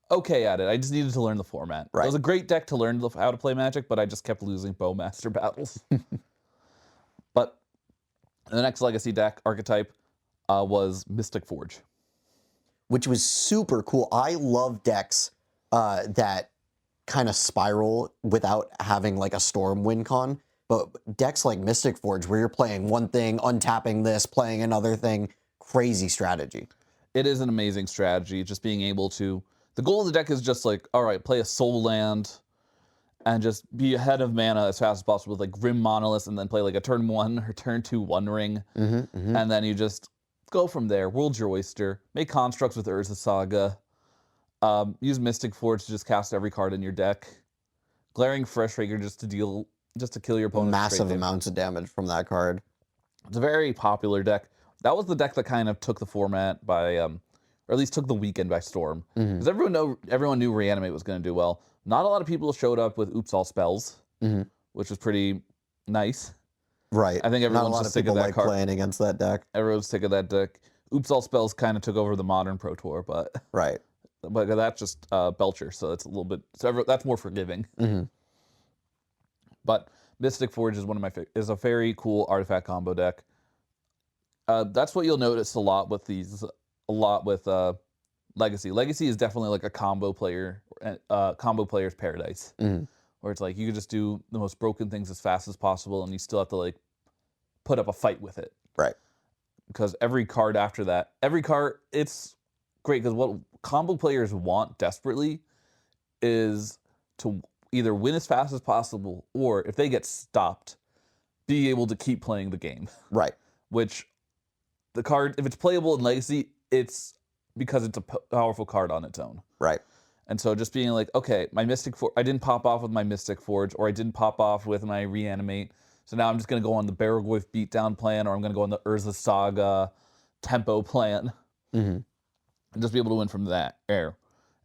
okay at it. I just needed to learn the format. Right. It was a great deck to learn how to play Magic, but I just kept losing Bowmaster battles. But the next Legacy deck archetype was Mystic Forge. Which was super cool. I love decks that kind of spiral without having like a Storm win con. But decks like Mystic Forge, where you're playing one thing, untapping this, playing another thing, crazy strategy. It is an amazing strategy, just being able to... The goal of the deck is just like, all right, play a soul land and just be ahead of mana as fast as possible with like Grim Monolith and then play like a turn 1 or turn 2 One Ring. And then you just go from there. World's your oyster. Make constructs with Urza Saga. Use Mystic Forge to just cast every card in your deck. Glaring Freshraker just to kill your opponent. Massive amounts of damage from that card. It's a very popular deck. That was the deck that kind of took the format by... or at least took the weekend by storm. Because everyone knew Reanimate was going to do well. Not a lot of people showed up with Oops All Spells, which was pretty nice. Right. I think everyone's just sick of that card. Playing against that deck. Everyone's sick of that deck. Oops All Spells kind of took over the Modern Pro Tour, but right. But that's just Belcher, so it's a little bit. So that's more forgiving. But Mystic Forge is one of my is a very cool artifact combo deck. That's what you'll notice a lot with Legacy. Legacy is definitely like a combo player's paradise, where it's like you can just do the most broken things as fast as possible, and you still have to like put up a fight with it. Right. Because every card after that, it's great because what combo players want desperately is to either win as fast as possible, or if they get stopped, be able to keep playing the game. Right. Which the card, if it's playable in Legacy, it's because it's a powerful card on its own. Right. And so just being like, okay, my Mystic Forge, I didn't pop off with my Mystic Forge, or I didn't pop off with my Reanimate. So now I'm just going to go on the Baragorth Beatdown plan, or I'm going to go on the Urza Saga Tempo plan. And just be able to win from that air.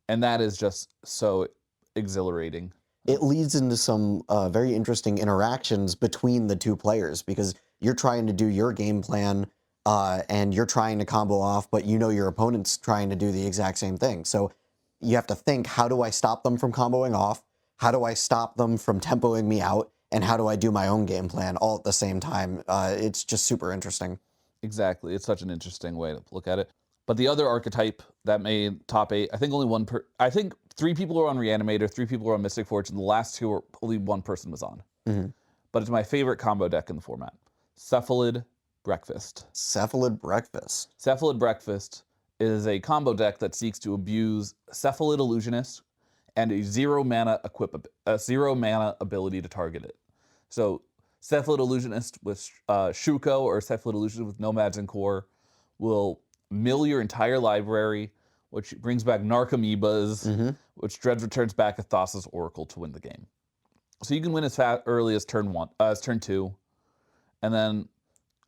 And that is just so exhilarating. It leads into some very interesting interactions between the two players, because you're trying to do your game plan and you're trying to combo off, but you know your opponent's trying to do the exact same thing. So you have to think, how do I stop them from comboing off? How do I stop them from tempoing me out? And how do I do my own game plan all at the same time? It's just super interesting. Exactly. It's such an interesting way to look at it. But the other archetype that made top 8, I think I think 3 people were on Reanimator, 3 people were on Mystic Forge, and the last 2 were only 1 person was on. But it's my favorite combo deck in the format. Cephalid Breakfast. Cephalid Breakfast. Cephalid Breakfast is a combo deck that seeks to abuse Cephalid Illusionist and a 0 mana ability to target it. So Cephalid Illusionist with Shuko or Cephalid Illusionist with Nomads and Core will mill your entire library, which brings back Narcomoebas, which Dredge returns back a Thassa's Oracle to win the game. So you can win as early as turn 2, and then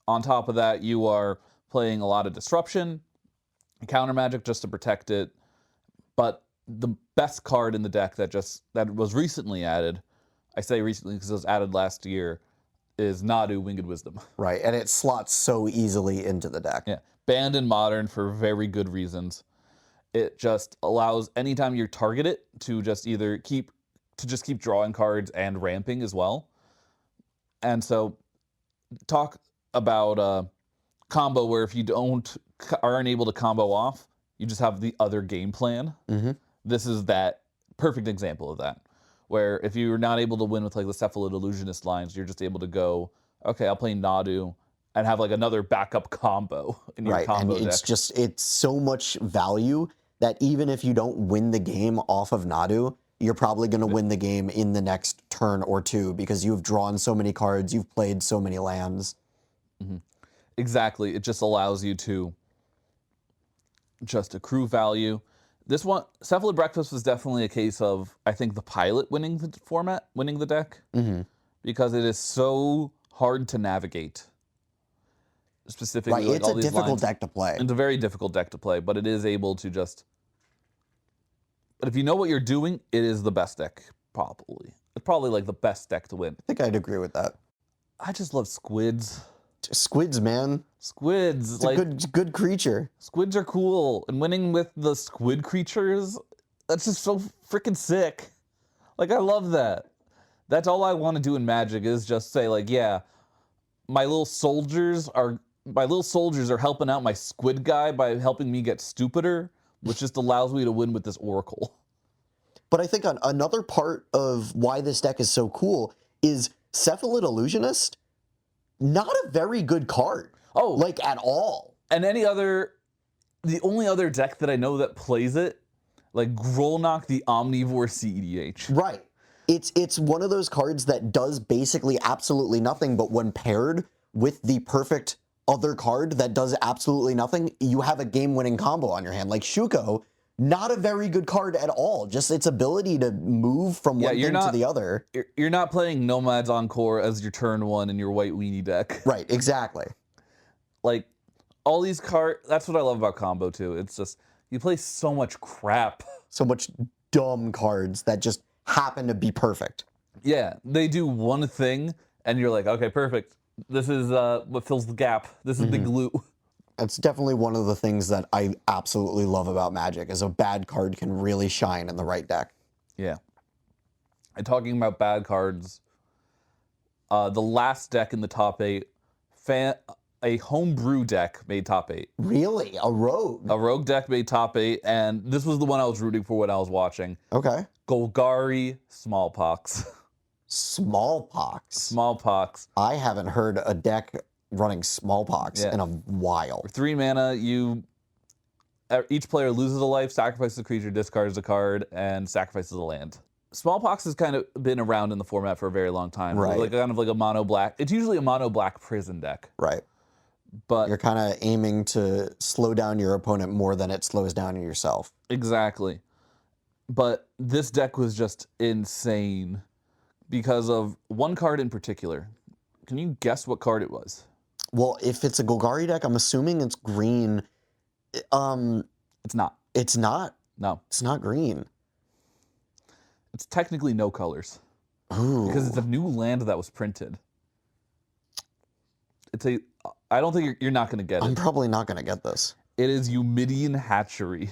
on top of that, you are playing a lot of Disruption, counter magic just to protect it. But the best card in the deck that was recently added, I say recently because it was added last year, is Nadu, Winged Wisdom. Right, and it slots so easily into the deck. Yeah, banned in Modern for very good reasons. It just allows anytime you target it to just either keep drawing cards and ramping as well. And so talk about a combo where if you aren't able to combo off, you just have the other game plan. This is that perfect example of that, where if you're not able to win with like the Cephalid Illusionist lines, you're just able to go, okay, I'll play Nadu and have like another backup combo in your combo and deck. It's so much value that even if you don't win the game off of Nadu, you're probably going to win the game in the next turn or 2 because you've drawn so many cards, you've played so many lands. Exactly. It just allows you to just accrue value. This one, Cephalid Breakfast was definitely a case of, I think, the pilot winning the deck, because it is so hard to navigate. Specifically, right, it's a difficult deck to play. It's a very difficult deck to play, but it is able to just... But if you know what you're doing, it is the best deck, probably. It's probably like the best deck to win. I think I'd agree with that. I just love squids. Squids, man. Squids. It's like, a good creature. Squids are cool. And winning with the squid creatures, that's just so freaking sick. Like, I love that. That's all I want to do in Magic is just say, like, yeah, my little soldiers are helping out my squid guy by helping me get stupider, which just allows me to win with this Oracle. But I think another part of why this deck is so cool is Cephalid Illusionist, not a very good card. Oh. Like, at all. And the only other deck that I know that plays it, like Grolnok the Omnivore CEDH. Right. It's one of those cards that does basically absolutely nothing, but when paired with the perfect other card that does absolutely nothing, you have a game-winning combo on your hand. Like Shuko, not a very good card at all. Just its ability to move from one thing to the other. You're not playing Nomads Encore as your turn 1 in your white weenie deck. Right, exactly. Like, all these cards, that's what I love about combo, too. It's just, you play so much crap. So much dumb cards that just happen to be perfect. Yeah, they do one thing, and you're like, okay, perfect. This is what fills the gap. This is the glue. That's definitely one of the things that I absolutely love about Magic, is a bad card can really shine in the right deck. Yeah. And talking about bad cards, the last deck in the top 8, a homebrew deck made top 8. Really? A rogue? A rogue deck made top 8, and this was the one I was rooting for when I was watching. Okay. Golgari Smallpox. Smallpox? Smallpox. I haven't heard a deck running Smallpox in a while. For 3 mana, each player loses a life, sacrifices a creature, discards a card, and sacrifices a land. Smallpox has kind of been around in the format for a very long time. Right. Like kind of like a mono black. It's usually a mono black prison deck. Right. But you're kind of aiming to slow down your opponent more than it slows down yourself. Exactly. But this deck was just insane because of one card in particular. Can you guess what card it was? Well, if it's a Golgari deck, I'm assuming it's green. It's not. It's not? No. It's not green. It's technically no colors. Ooh. Because it's a new land that was printed. I don't think you're not going to get it. I'm probably not going to get this. It is Eumidian Hatchery.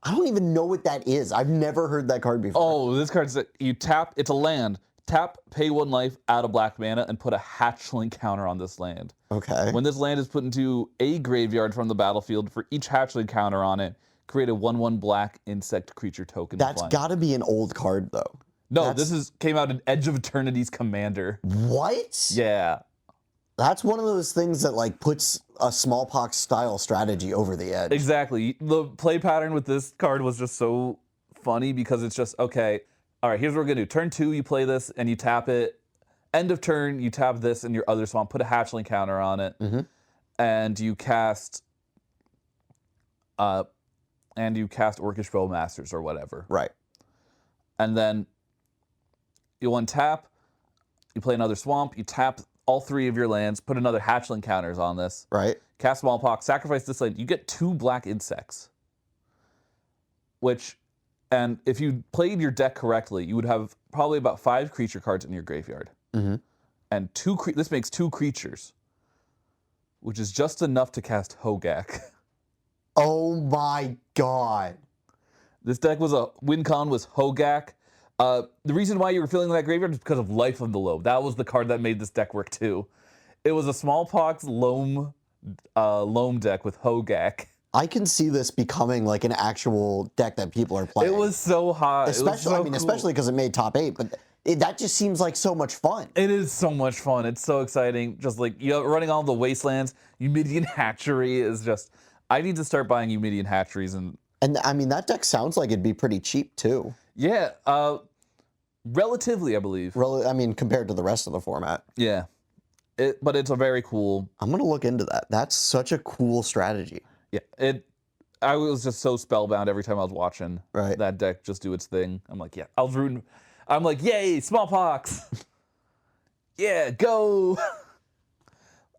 I don't even know what that is. I've never heard that card before. Oh, this card's you tap, it's a land. Tap, pay 1 life, add a black mana, and put a hatchling counter on this land. Okay. When this land is put into a graveyard from the battlefield, for each hatchling counter on it, create a 1/1 black insect creature token. That's got to be an old card, though. No, this came out in Edge of Eternity's Commander. What? Yeah. That's one of those things that like puts a Smallpox style strategy over the edge. Exactly. The play pattern with this card was just so funny because it's just, okay, all right, here's what we're going to do. Turn 2, you play this and you tap it. End of turn, you tap this in your other swamp, put a hatchling counter on it, and you cast Orcish Bowmasters or whatever. Right. And then you untap, you play another swamp, you tap all 3 of your lands, put another hatchling counters on this. Right. Cast Smallpox, sacrifice this land. You get 2 black insects. And if you played your deck correctly, you would have probably about 5 creature cards in your graveyard. And this makes 2 creatures, which is just enough to cast Hogak. Oh my god. This deck was win con was Hogak. The reason why you were filling that graveyard is because of Life of the Loam. That was the card that made this deck work too. It was a Smallpox Loam deck with Hogak. I can see this becoming like an actual deck that people are playing. It was so hot. Especially, especially because it made top 8, but that just seems like so much fun. It is so much fun. It's so exciting. Just like running all the wastelands. Eumidian Hatchery is just. I need to start buying Eumidian Hatcheries and I mean that deck sounds like it'd be pretty cheap too. Yeah, relatively, I believe. I mean compared to the rest of the format. Yeah, but it's a very cool. I'm gonna look into that. That's such a cool strategy. Yeah, I was just so spellbound every time I was watching that deck just do its thing. I'm like, yeah, I was rooting. I'm like, yay, Smallpox. Yeah, go.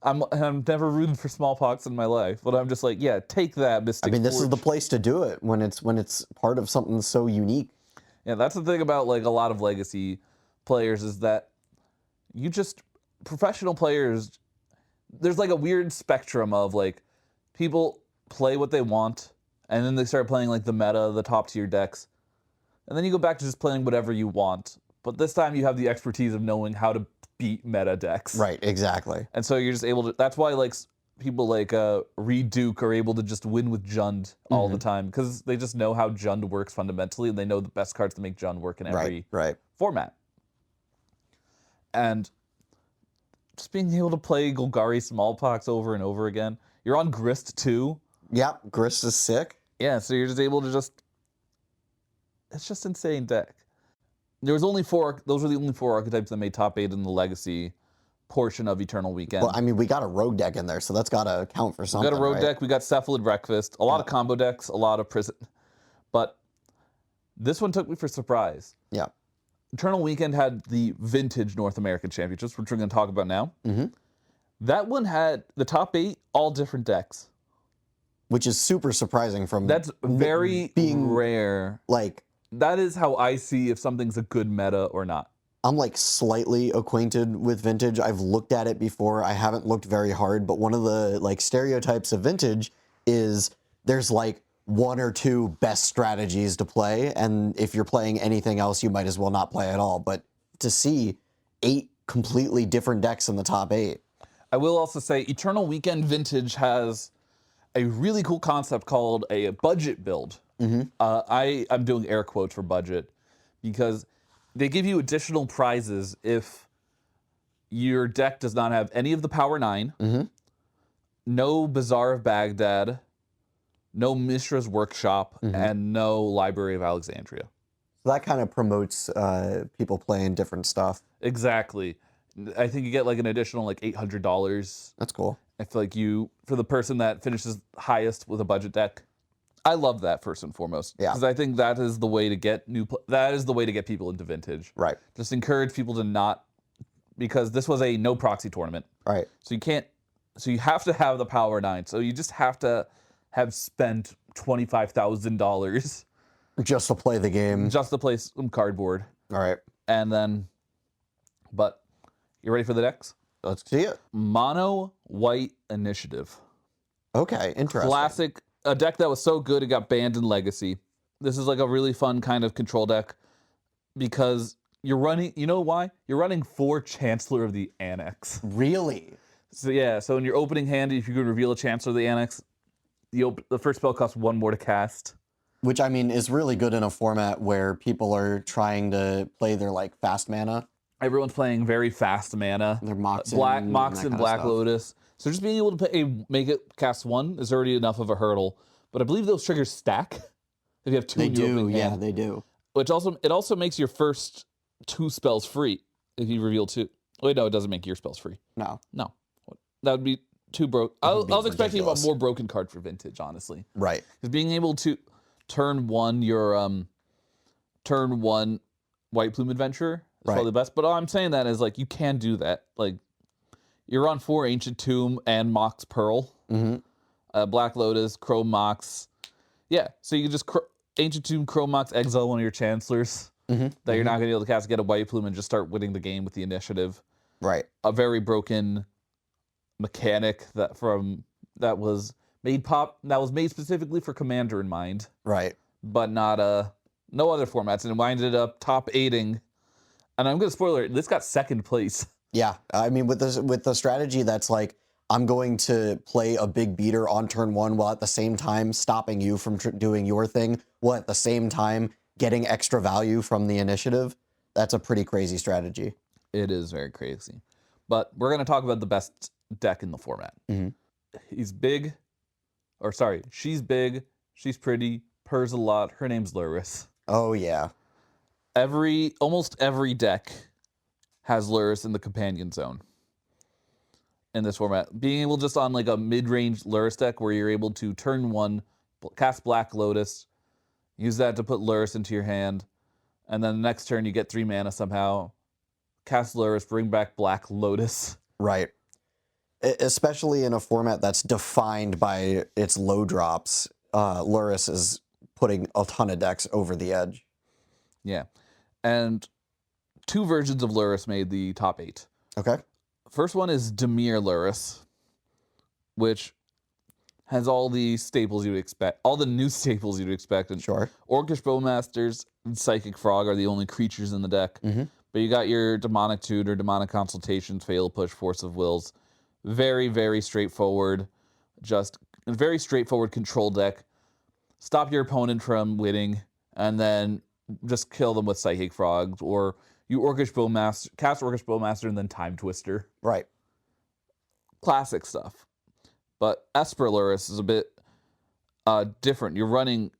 I'm never rooted for Smallpox in my life, but I'm just like, yeah, take that, Mystic. I mean, this Forge. is the place to do it when it's part of something so unique. Yeah, that's the thing about like a lot of Legacy players is that professional players, there's like a weird spectrum of like people play what they want, and then they start playing like the meta, the top tier decks, and then you go back to just playing whatever you want. But this time you have the expertise of knowing how to beat meta decks. Right, exactly. And so you're just able to. That's why like people like Reed Duke are able to just win with Jund all the time because they just know how Jund works fundamentally, and they know the best cards to make Jund work in every format. And just being able to play Golgari Smallpox over and over again. You're on Grist too. Yep, Grist is sick. Yeah, so you're just able to it's just insane deck. There was only 4, those were the only 4 archetypes that made top 8 in the Legacy portion of Eternal Weekend. Well, I mean, we got a rogue deck in there, so that's got to count for something. We got a rogue deck, we got Cephalid Breakfast, a lot of combo decks, a lot of prison. But this one took me for surprise. Yeah. Eternal Weekend had the Vintage North American Championships, which we're going to talk about now. That one had the top 8, all different decks. Which is super surprising from That's very being rare. Like, that is how I see if something's a good meta or not. I'm like slightly acquainted with Vintage. I've looked at it before. I haven't looked very hard, but one of the like stereotypes of Vintage is there's like 1 or 2 best strategies to play, and if you're playing anything else, you might as well not play at all. But to see 8 completely different decks in the top 8. I will also say Eternal Weekend Vintage has a really cool concept called a budget build. I'm doing air quotes for budget because they give you additional prizes if your deck does not have any of the Power 9, no Bazaar of Baghdad, no Mishra's Workshop, and no Library of Alexandria. So that kind of promotes people playing different stuff. Exactly. I think you get like an additional like $800. That's cool. I feel like for the person that finishes highest with a budget deck, I love that first and foremost. Yeah. Because I think that is the way to get people into Vintage. Right. Just encourage people to not, because this was a no proxy tournament. Right. So you have to have the Power 9. So you just have to have spent $25,000 just to play the game. just to play some cardboard. All right. And then, but you ready for the decks? Let's see it. Mono White Initiative. Okay, interesting. Classic, a deck that was so good it got banned in Legacy. This is like a really fun kind of control deck because you're running, you know why? You're running 4 Chancellor of the Annex. Really? So yeah, so in your opening hand, if you could reveal a Chancellor of the Annex, the first spell costs 1 more to cast. Which, I mean, is really good in a format where people are trying to play their, like, fast mana. Everyone's playing very fast mana. They're Moxen. Moxen, Black Lotus. So just being able to make it cast 1 is already enough of a hurdle. But I believe those triggers stack if you have 2 in your opening hand. Yeah, they do. Which also makes your first 2 spells free if you reveal 2. Wait, no, it doesn't make your spells free. No. That would be too broke. I was expecting a ridiculous. more broken card for Vintage, honestly. Right. Because being able to turn 1 White Plume Adventurer is probably the best. But all I'm saying that is like you can do that. Like you're on 4 Ancient Tomb and Mox Pearl, Black Lotus, Chrome Mox. Yeah, so you can just Ancient Tomb, Chrome Mox, exile one of your Chancellors that you're not going to be able to cast, get a White Plume, and just start winning the game with the initiative. Right. A very broken mechanic that was made specifically for Commander in mind. Right. But not no other formats, and it winded up top 8ing. And I'm going to spoiler it, this got 2nd place. Yeah, I mean, with the strategy that's like, I'm going to play a big beater on turn 1 while at the same time stopping you from doing your thing, while at the same time getting extra value from the initiative. That's a pretty crazy strategy. It is very crazy. But we're going to talk about the best deck in the format. She's big, she's pretty, purrs a lot. Her name's Lurrus. Oh, yeah. Almost every deck has Lurrus in the companion zone in this format. Being able just on like a mid-range Lurrus deck where you're able to turn 1, cast Black Lotus, use that to put Lurrus into your hand, and then the next turn you get 3 mana somehow, cast Lurrus, bring back Black Lotus. Right. Especially in a format that's defined by its low drops, Lurrus is putting a ton of decks over the edge. Yeah. And 2 versions of Lurrus made the top 8. Okay. First one is Dimir Lurrus, which has all the staples you'd expect, all the new staples you'd expect. And Sure. Orcish Bowmasters and Psychic Frog are the only creatures in the deck. But you got your Demonic Tutor, Demonic Consultations, Fatal Push, Force of Wills. Very, very straightforward. Just a very straightforward control deck. Stop your opponent from winning, and then just kill them with Psychic Frogs, or you Orcish Bowmaster, cast Orcish Bowmaster, and then Time Twister. Right. Classic stuff. But Esper Lurrus is a bit different. You're running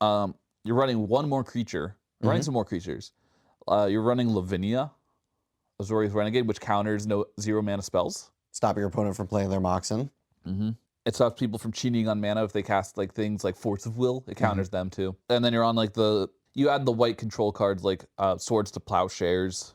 one more creature. You're running some more creatures. You're running Lavinia, Azorius Renegade, which counters 0 mana spells. Stop your opponent from playing their Moxen. It stops people from cheating on mana if they cast like things like Force of Will. It counters them too. And then you're on like you add the white control cards like Swords to Plowshares.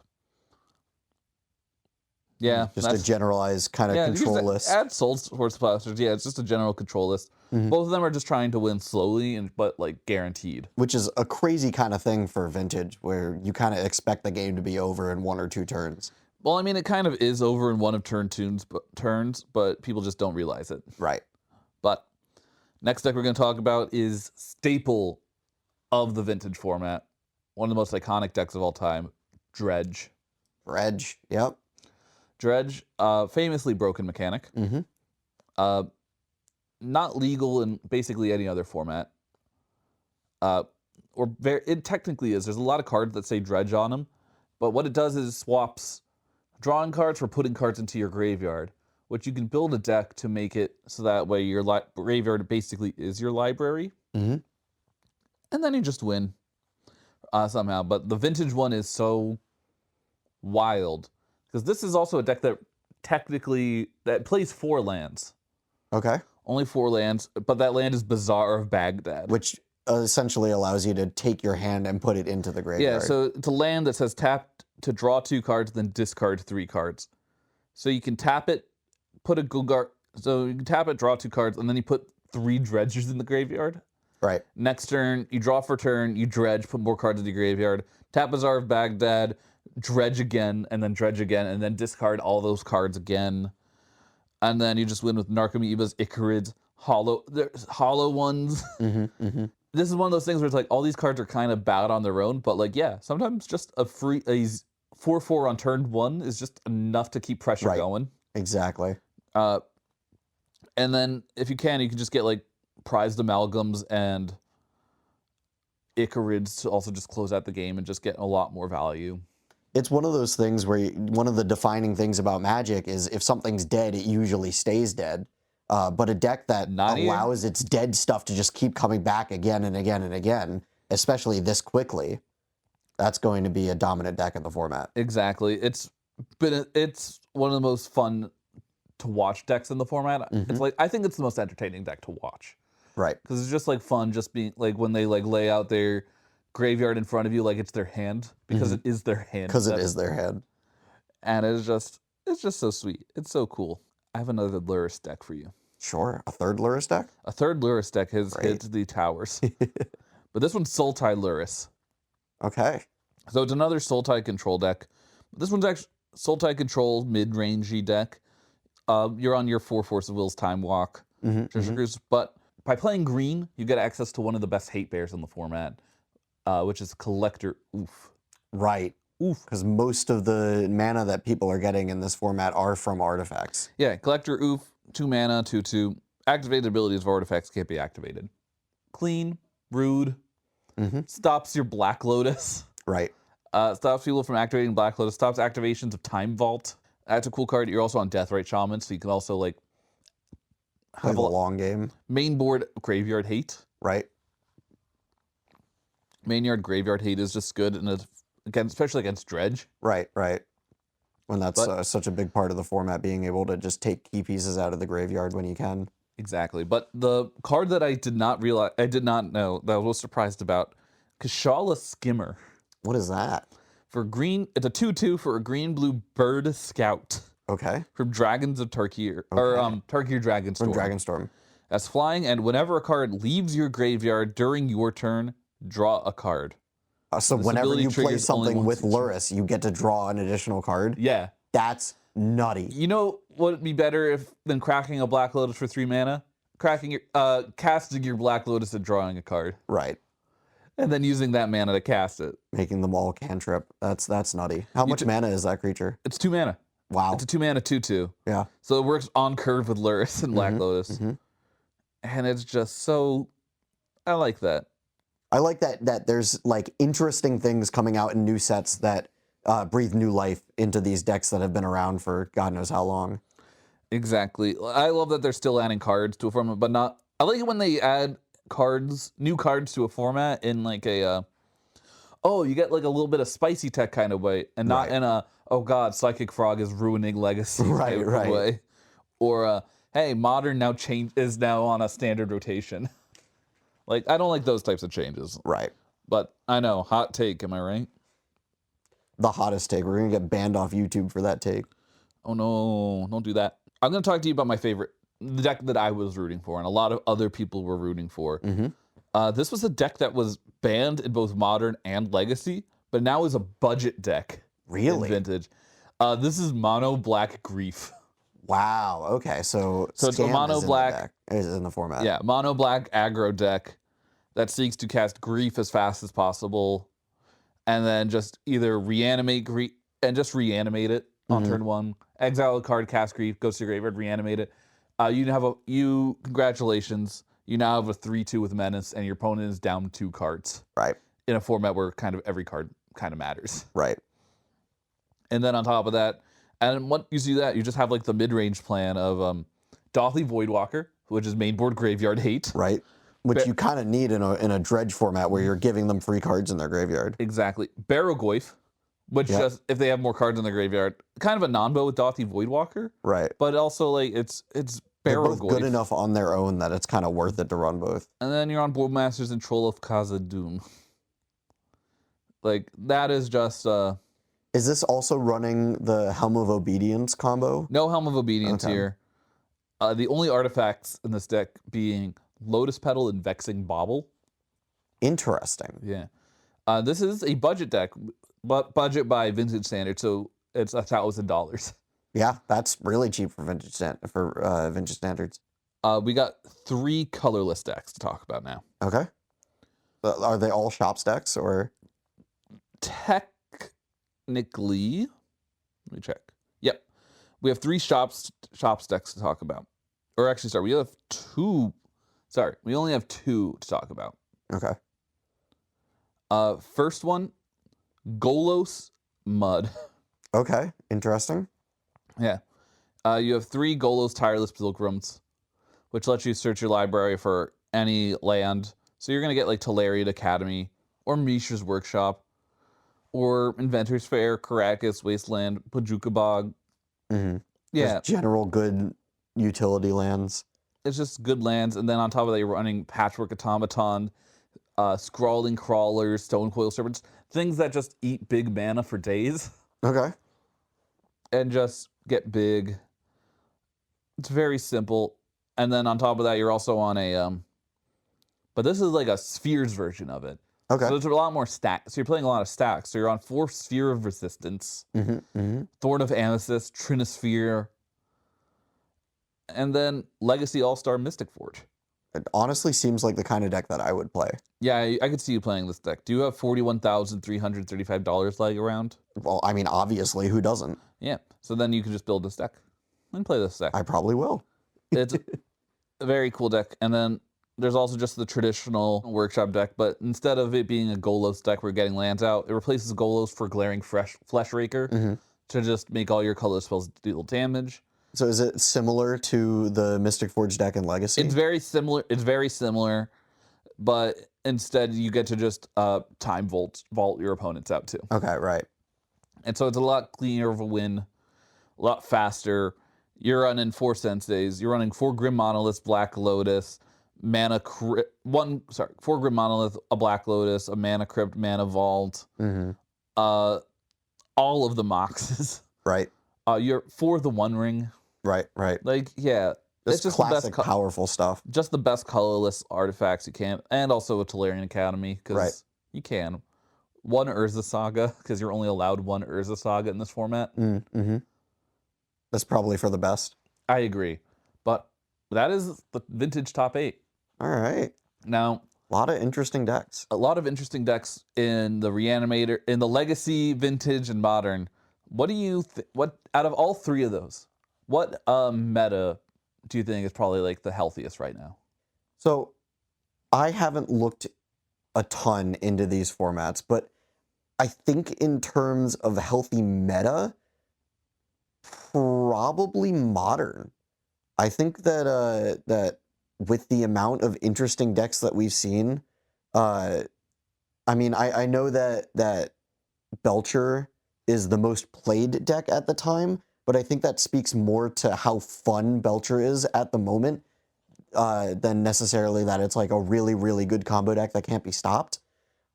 Yeah. Just a generalized kind of control list. Add Swords to Plowshares. Yeah, it's just a general control list. Both of them are just trying to win slowly, but like guaranteed. Which is a crazy kind of thing for Vintage, where you kind of expect the game to be over in 1 or 2 turns. Well, I mean, it kind of is over in one of turns, but people just don't realize it. Right. But next deck we're going to talk about is staple of the Vintage format. One of the most iconic decks of all time, Dredge. Dredge, yep. Dredge, famously broken mechanic. Not legal in basically any other format. It technically is. There's a lot of cards that say Dredge on them, but what it does is swaps drawing cards for putting cards into your graveyard, which you can build a deck to make it so that way your graveyard basically is your library. And then you just win somehow. But the vintage one is so wild, because this is also a deck that plays 4 lands. Okay. Only 4 lands, but that land is Bazaar of Baghdad. Which essentially allows you to take your hand and put it into the graveyard. Yeah, so it's a land that says tap to draw 2 cards, then discard 3 cards. So you can tap it, put a Gulgar. So you can tap it, draw 2 cards, and then you put 3 dredgers in the graveyard. Right. Next turn, you draw for turn, you dredge, put more cards in the graveyard, tap Bazaar of Baghdad, dredge again, and then discard all those cards again. And then you just win with Narcomoebas, Icarids, hollow ones. This is one of those things where it's like all these cards are kind of bad on their own, but like, yeah, sometimes just a 4/4 on turn 1 is just enough to keep pressure going. Exactly. And then if you can just get like prized amalgams and Icarids to also just close out the game and just get a lot more value. It's one of those things where one of the defining things about Magic is if something's dead, it usually stays dead. But a deck that allows its dead stuff to just keep coming back again and again and again, especially this quickly, that's going to be a dominant deck in the format. Exactly. It's one of the most fun to watch decks in the format. It's like, I think it's the most entertaining deck to watch. Right. Because it's just like fun just being like when they like lay out their graveyard in front of you like it's their hand, because it is their hand. Because it is their hand. And it's just so sweet. It's so cool. I have another Lurrus deck for you. Sure. A third Lurrus deck? A third Lurrus deck has hit the towers. But this one's Sultai Lurrus. Okay. So it's another Sultai control deck. This one's actually Sultai control mid-rangey deck. You're on your 4 Force of Will's Time Walk. But by playing green, you get access to one of the best hate bears in the format, which is Collector Oof. Right. Oof. Because most of the mana that people are getting in this format are from artifacts. Yeah, Collector Oof, 2 mana, 2/2. Activated abilities of artifacts can't be activated. Clean, rude, stops your Black Lotus. Right. Stops people from activating Black Lotus, stops activations of Time Vault. That's a cool card. You're also on Deathrite Shaman, so you can also like play the long game. Main board Graveyard Hate. Right. Main yard Graveyard Hate is just good, and especially against Dredge. Right, right. When that's such a big part of the format, being able to just take key pieces out of the graveyard when you can. Exactly. But the card that I did not know, that I was surprised about, Kashala Skimmer. What is that? For green, it's a 2/2 for a green-blue bird scout. Okay. From Dragons of Tarkir, or Tarkir Dragonstorm. From Dragonstorm. That's flying, and whenever a card leaves your graveyard during your turn, draw a card. So whenever you play something with Lurrus, you get to draw an additional card? Yeah. That's nutty. You know what would be better than cracking a Black Lotus for 3 mana? Casting your Black Lotus and drawing a card. Right. And then using that mana to cast it. Making them all cantrip. That's nutty. How much mana is that creature? It's 2 mana. Wow. It's a 2 mana 2/2. Yeah. So it works on curve with Lurrus and Black Lotus. And it's just so... I like that. I like that there's like interesting things coming out in new sets that breathe new life into these decks that have been around for God knows how long. Exactly. I love that they're still adding cards to a format, but not... I like it when they add new cards to a format in like a... you get like a little bit of spicy tech kind of way, and not in a, oh god, Psychic Frog is ruining Legacy kind of way. Or, hey, Modern is now on a standard rotation. Like, I don't like those types of changes. Right. But I know, hot take, am I right? The hottest take. We're going to get banned off YouTube for that take. Oh no, don't do that. I'm going to talk to you about the deck that I was rooting for, and a lot of other people were rooting for. This was a deck that was banned in both Modern and Legacy, but now is a budget deck. Really? In Vintage. This is Mono Black Grief. Wow. Okay. So it's a Mono Black is in the format. Yeah, Mono Black aggro deck that seeks to cast Grief as fast as possible, and then just either reanimate Grief and just reanimate it on turn 1. Exile a card, cast Grief, goes to your graveyard, reanimate it. Congratulations. You now have a 3/2 with Menace, and your opponent is down 2 cards. Right. In a format where kind of every card kind of matters. Right. And then on top of that, and once you do that, you just have like the mid-range plan of Dothly Voidwalker, which is main board graveyard hate. Right. Which you kind of need in a dredge format where you're giving them free cards in their graveyard. Exactly. Barrow-Goyf, which just, if they have more cards in their graveyard, kind of a non-bo with Dothly Voidwalker. Right. But also, like, it's They're both good enough on their own that it's kind of worth it to run both. And then you're on Boardmasters and Troll of Khazad-dûm. Like, that is just... Is this also running the Helm of Obedience combo? No Helm of Obedience here. The only artifacts in this deck being Lotus Petal and Vexing Bauble. Interesting. Yeah. This is a budget deck, but budget by Vintage Standards, so it's $1,000. Yeah, that's really cheap for Vintage Standards. We got 3 colorless decks to talk about now. Okay. Are they all Shops decks, or? Technically, let me check. Yep. We have 3 shops decks to talk about. Or actually, sorry, we have 2. Sorry, we only have 2 to talk about. Okay. First one, Golos Mud. Okay, interesting. Yeah. You have 3 Golos Tireless Pilgrims, which lets you search your library for any land. So you're going to get like Tolarian Academy, or Mishra's Workshop, or Inventor's Fair, Caracas, Wasteland, Pajuka Bog. Mm-hmm. Yeah. Just general good utility lands. It's just good lands. And then on top of that, you're running Patchwork Automaton, Scrawling Crawlers, Stonecoil Serpents, things that just eat big mana for days. Okay. And just get big. It's very simple. And then on top of that, you're also on a... but this is like a Spheres version of it. Okay. So it's a lot more stacks. So you're playing a lot of stacks. So you're on 4 Sphere of Resistance, Thorn of Amethyst, Trinisphere, and then Legacy All-Star Mystic Forge. It honestly seems like the kind of deck that I would play. Yeah, I could see you playing this deck. Do you have $41,335 lying around? Well, I mean, obviously, who doesn't? Yeah. So then you can just build this deck and play this deck. I probably will. It's a very cool deck. And then there's also just the traditional Workshop deck, but instead of it being a Golos deck where you're getting lands out, it replaces Golos for Glaring Flesh Raker to just make all your color spells deal damage. So is it similar to the Mystic Forge deck in Legacy? It's very similar, but instead you get to just time vault your opponents out too. Okay, right. And so it's a lot cleaner of a win, a lot faster. You're running 4 Senseis. You're running 4 Grim Monoliths, Black Lotus, 4 Grim Monolith, a Black Lotus, a Mana Crypt, Mana Vault, all of the Moxes. Right. You're for the One Ring. Right. Like, yeah. It's just classic, powerful stuff. Just the best colorless artifacts you can. And also a Tolarian Academy, because you can. 1 Urza Saga, because you're only allowed 1 Urza Saga in this format. That's probably for the best. I agree. But that is the Vintage top 8. All right. Now, a lot of interesting decks. A lot of interesting decks in the Reanimator, in the Legacy, Vintage, and Modern. What do you what out of all 3 of those, what meta do you think is probably like the healthiest right now? So I haven't looked a ton into these formats, but I think in terms of healthy meta, probably Modern. I think that that with the amount of interesting decks that we've seen, I mean, I know that Belcher is the most played deck at the time, but I think that speaks more to how fun Belcher is at the moment than necessarily that it's like a really, really good combo deck that can't be stopped.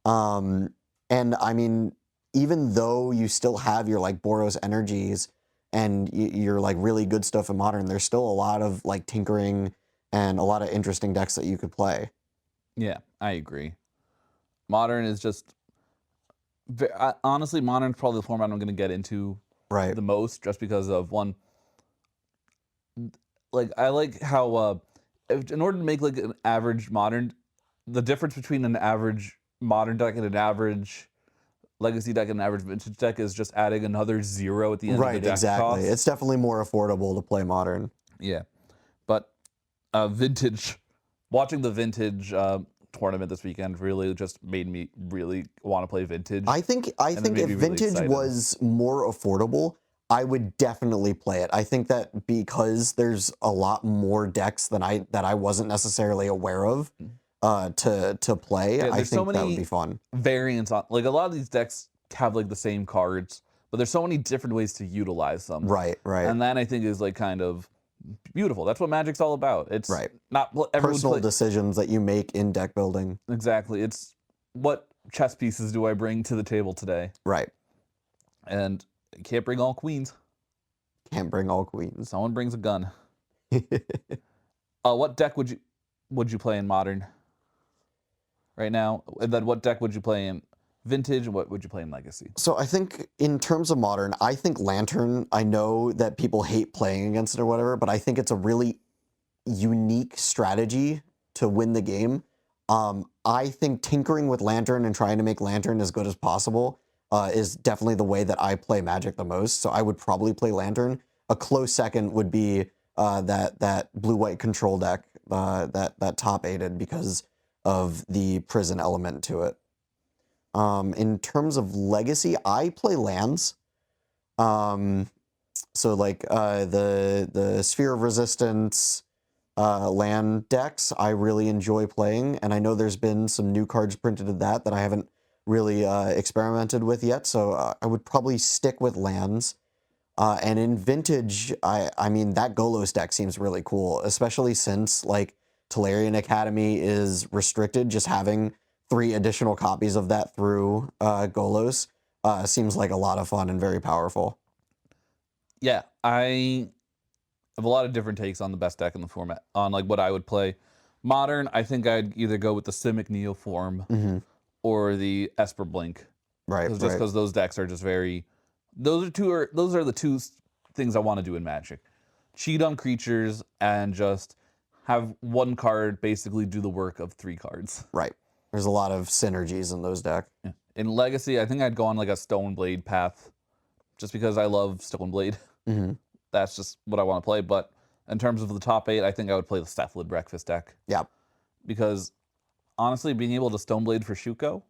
And I mean, even though you still have your like Boros Energies and your like really good stuff in Modern, there's still a lot of like tinkering and a lot of interesting decks that you could play. Yeah, I agree. Modern is just... honestly, Modern's probably the format I'm going to get into the most, just because of one. Like, I like how in order to make like an average Modern, the difference between an average Modern deck and an average legacy deck and an average vintage deck is just adding another 0 at the end of the deck exactly. cost. It's definitely more affordable to play Modern. Yeah, but vintage, watching the vintage tournament this weekend really just made me really want to play vintage. I think if vintage was more affordable, I would definitely play it. I think that because there's a lot more decks than I wasn't necessarily aware of to play, yeah, I think that would be fun. Variants on, like, a lot of these decks have like the same cards, but there's so many different ways to utilize them. Right. And that I think is like kind of beautiful. That's what Magic's all about. It's not personal decisions that you make in deck building. Exactly. It's what chess pieces do I bring to the table today? Right. And you can't bring all queens. Can't bring all queens. Someone brings a gun. What deck would you play in Modern right now? And then what deck would you play in Vintage, and what would you play in Legacy? So I think in terms of Modern, I think Lantern, I know that people hate playing against it or whatever, but I think it's a really unique strategy to win the game. I think tinkering with Lantern and trying to make Lantern as good as possible is definitely the way that I play Magic the most. So I would probably play Lantern. A close second would be that blue-white control deck that top-aided because of the prison element to it. In terms of Legacy, I play lands. So like the Sphere of Resistance land decks, I really enjoy playing, and I know there's been some new cards printed of that I haven't really experimented with yet, so I would probably stick with lands. And in Vintage, I mean, that Golos deck seems really cool, especially since like Tolarian Academy is restricted. Just having 3 additional copies of that through Golos seems like a lot of fun and very powerful. Yeah, I have a lot of different takes on the best deck in the format, on like what I would play. Modern, I think I'd either go with the Simic Neoform or the Esper Blink. Right, just because those decks are just very... Those are the two things I want to do in Magic. Cheat on creatures and just have one card basically do the work of 3 cards. Right. There's a lot of synergies in those decks. Yeah. In Legacy, I think I'd go on like a Stoneblade path, just because I love Stoneblade. That's just what I want to play. But in terms of the top 8, I think I would play the Cephalid Breakfast deck. Yeah. Because honestly, being able to Stoneblade for Shuko,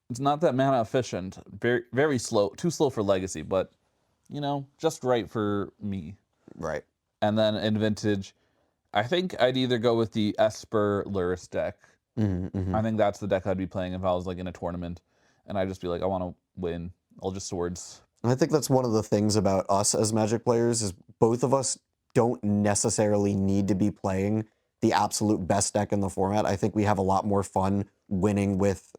it's not that mana efficient. Very, very slow. Too slow for Legacy, but you know, just right for me. Right. And then in Vintage, I think I'd either go with the Esper Luris deck. I think that's the deck I'd be playing if I was like in a tournament, and I'd just be like, I want to win. I'll just swords. And I think that's one of the things about us as Magic players is both of us don't necessarily need to be playing the absolute best deck in the format. I think we have a lot more fun winning with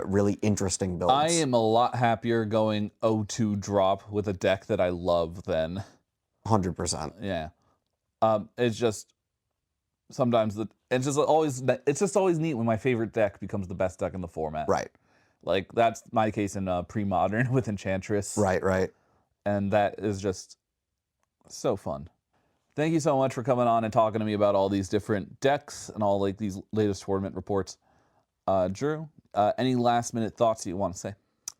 really interesting builds. I am a lot happier going 0-2 drop with a deck that I love than 100%. Yeah. It's just sometimes it's just always neat when my favorite deck becomes the best deck in the format. Right. Like that's my case in pre-modern with Enchantress. Right. And that is just so fun. Thank you so much for coming on and talking to me about all these different decks and all like these latest tournament reports. Drew, any last minute thoughts you want to say?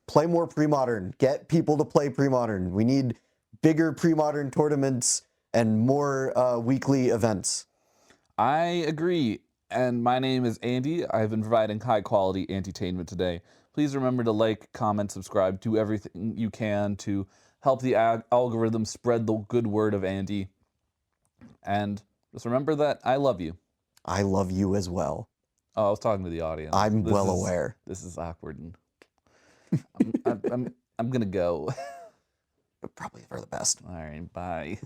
Play more pre-modern. Get people to play pre-modern. We need bigger pre-modern tournaments and more weekly events. I agree. And my name is Andy. I've been providing high quality entertainment today. Please remember to like, comment, subscribe, do everything you can to help the algorithm spread the good word of Andy. And just remember that I love you. I love you as well. Oh, I was talking to the audience. I'm well aware. This is awkward. And I'm gonna go. Probably for the best. All right, bye.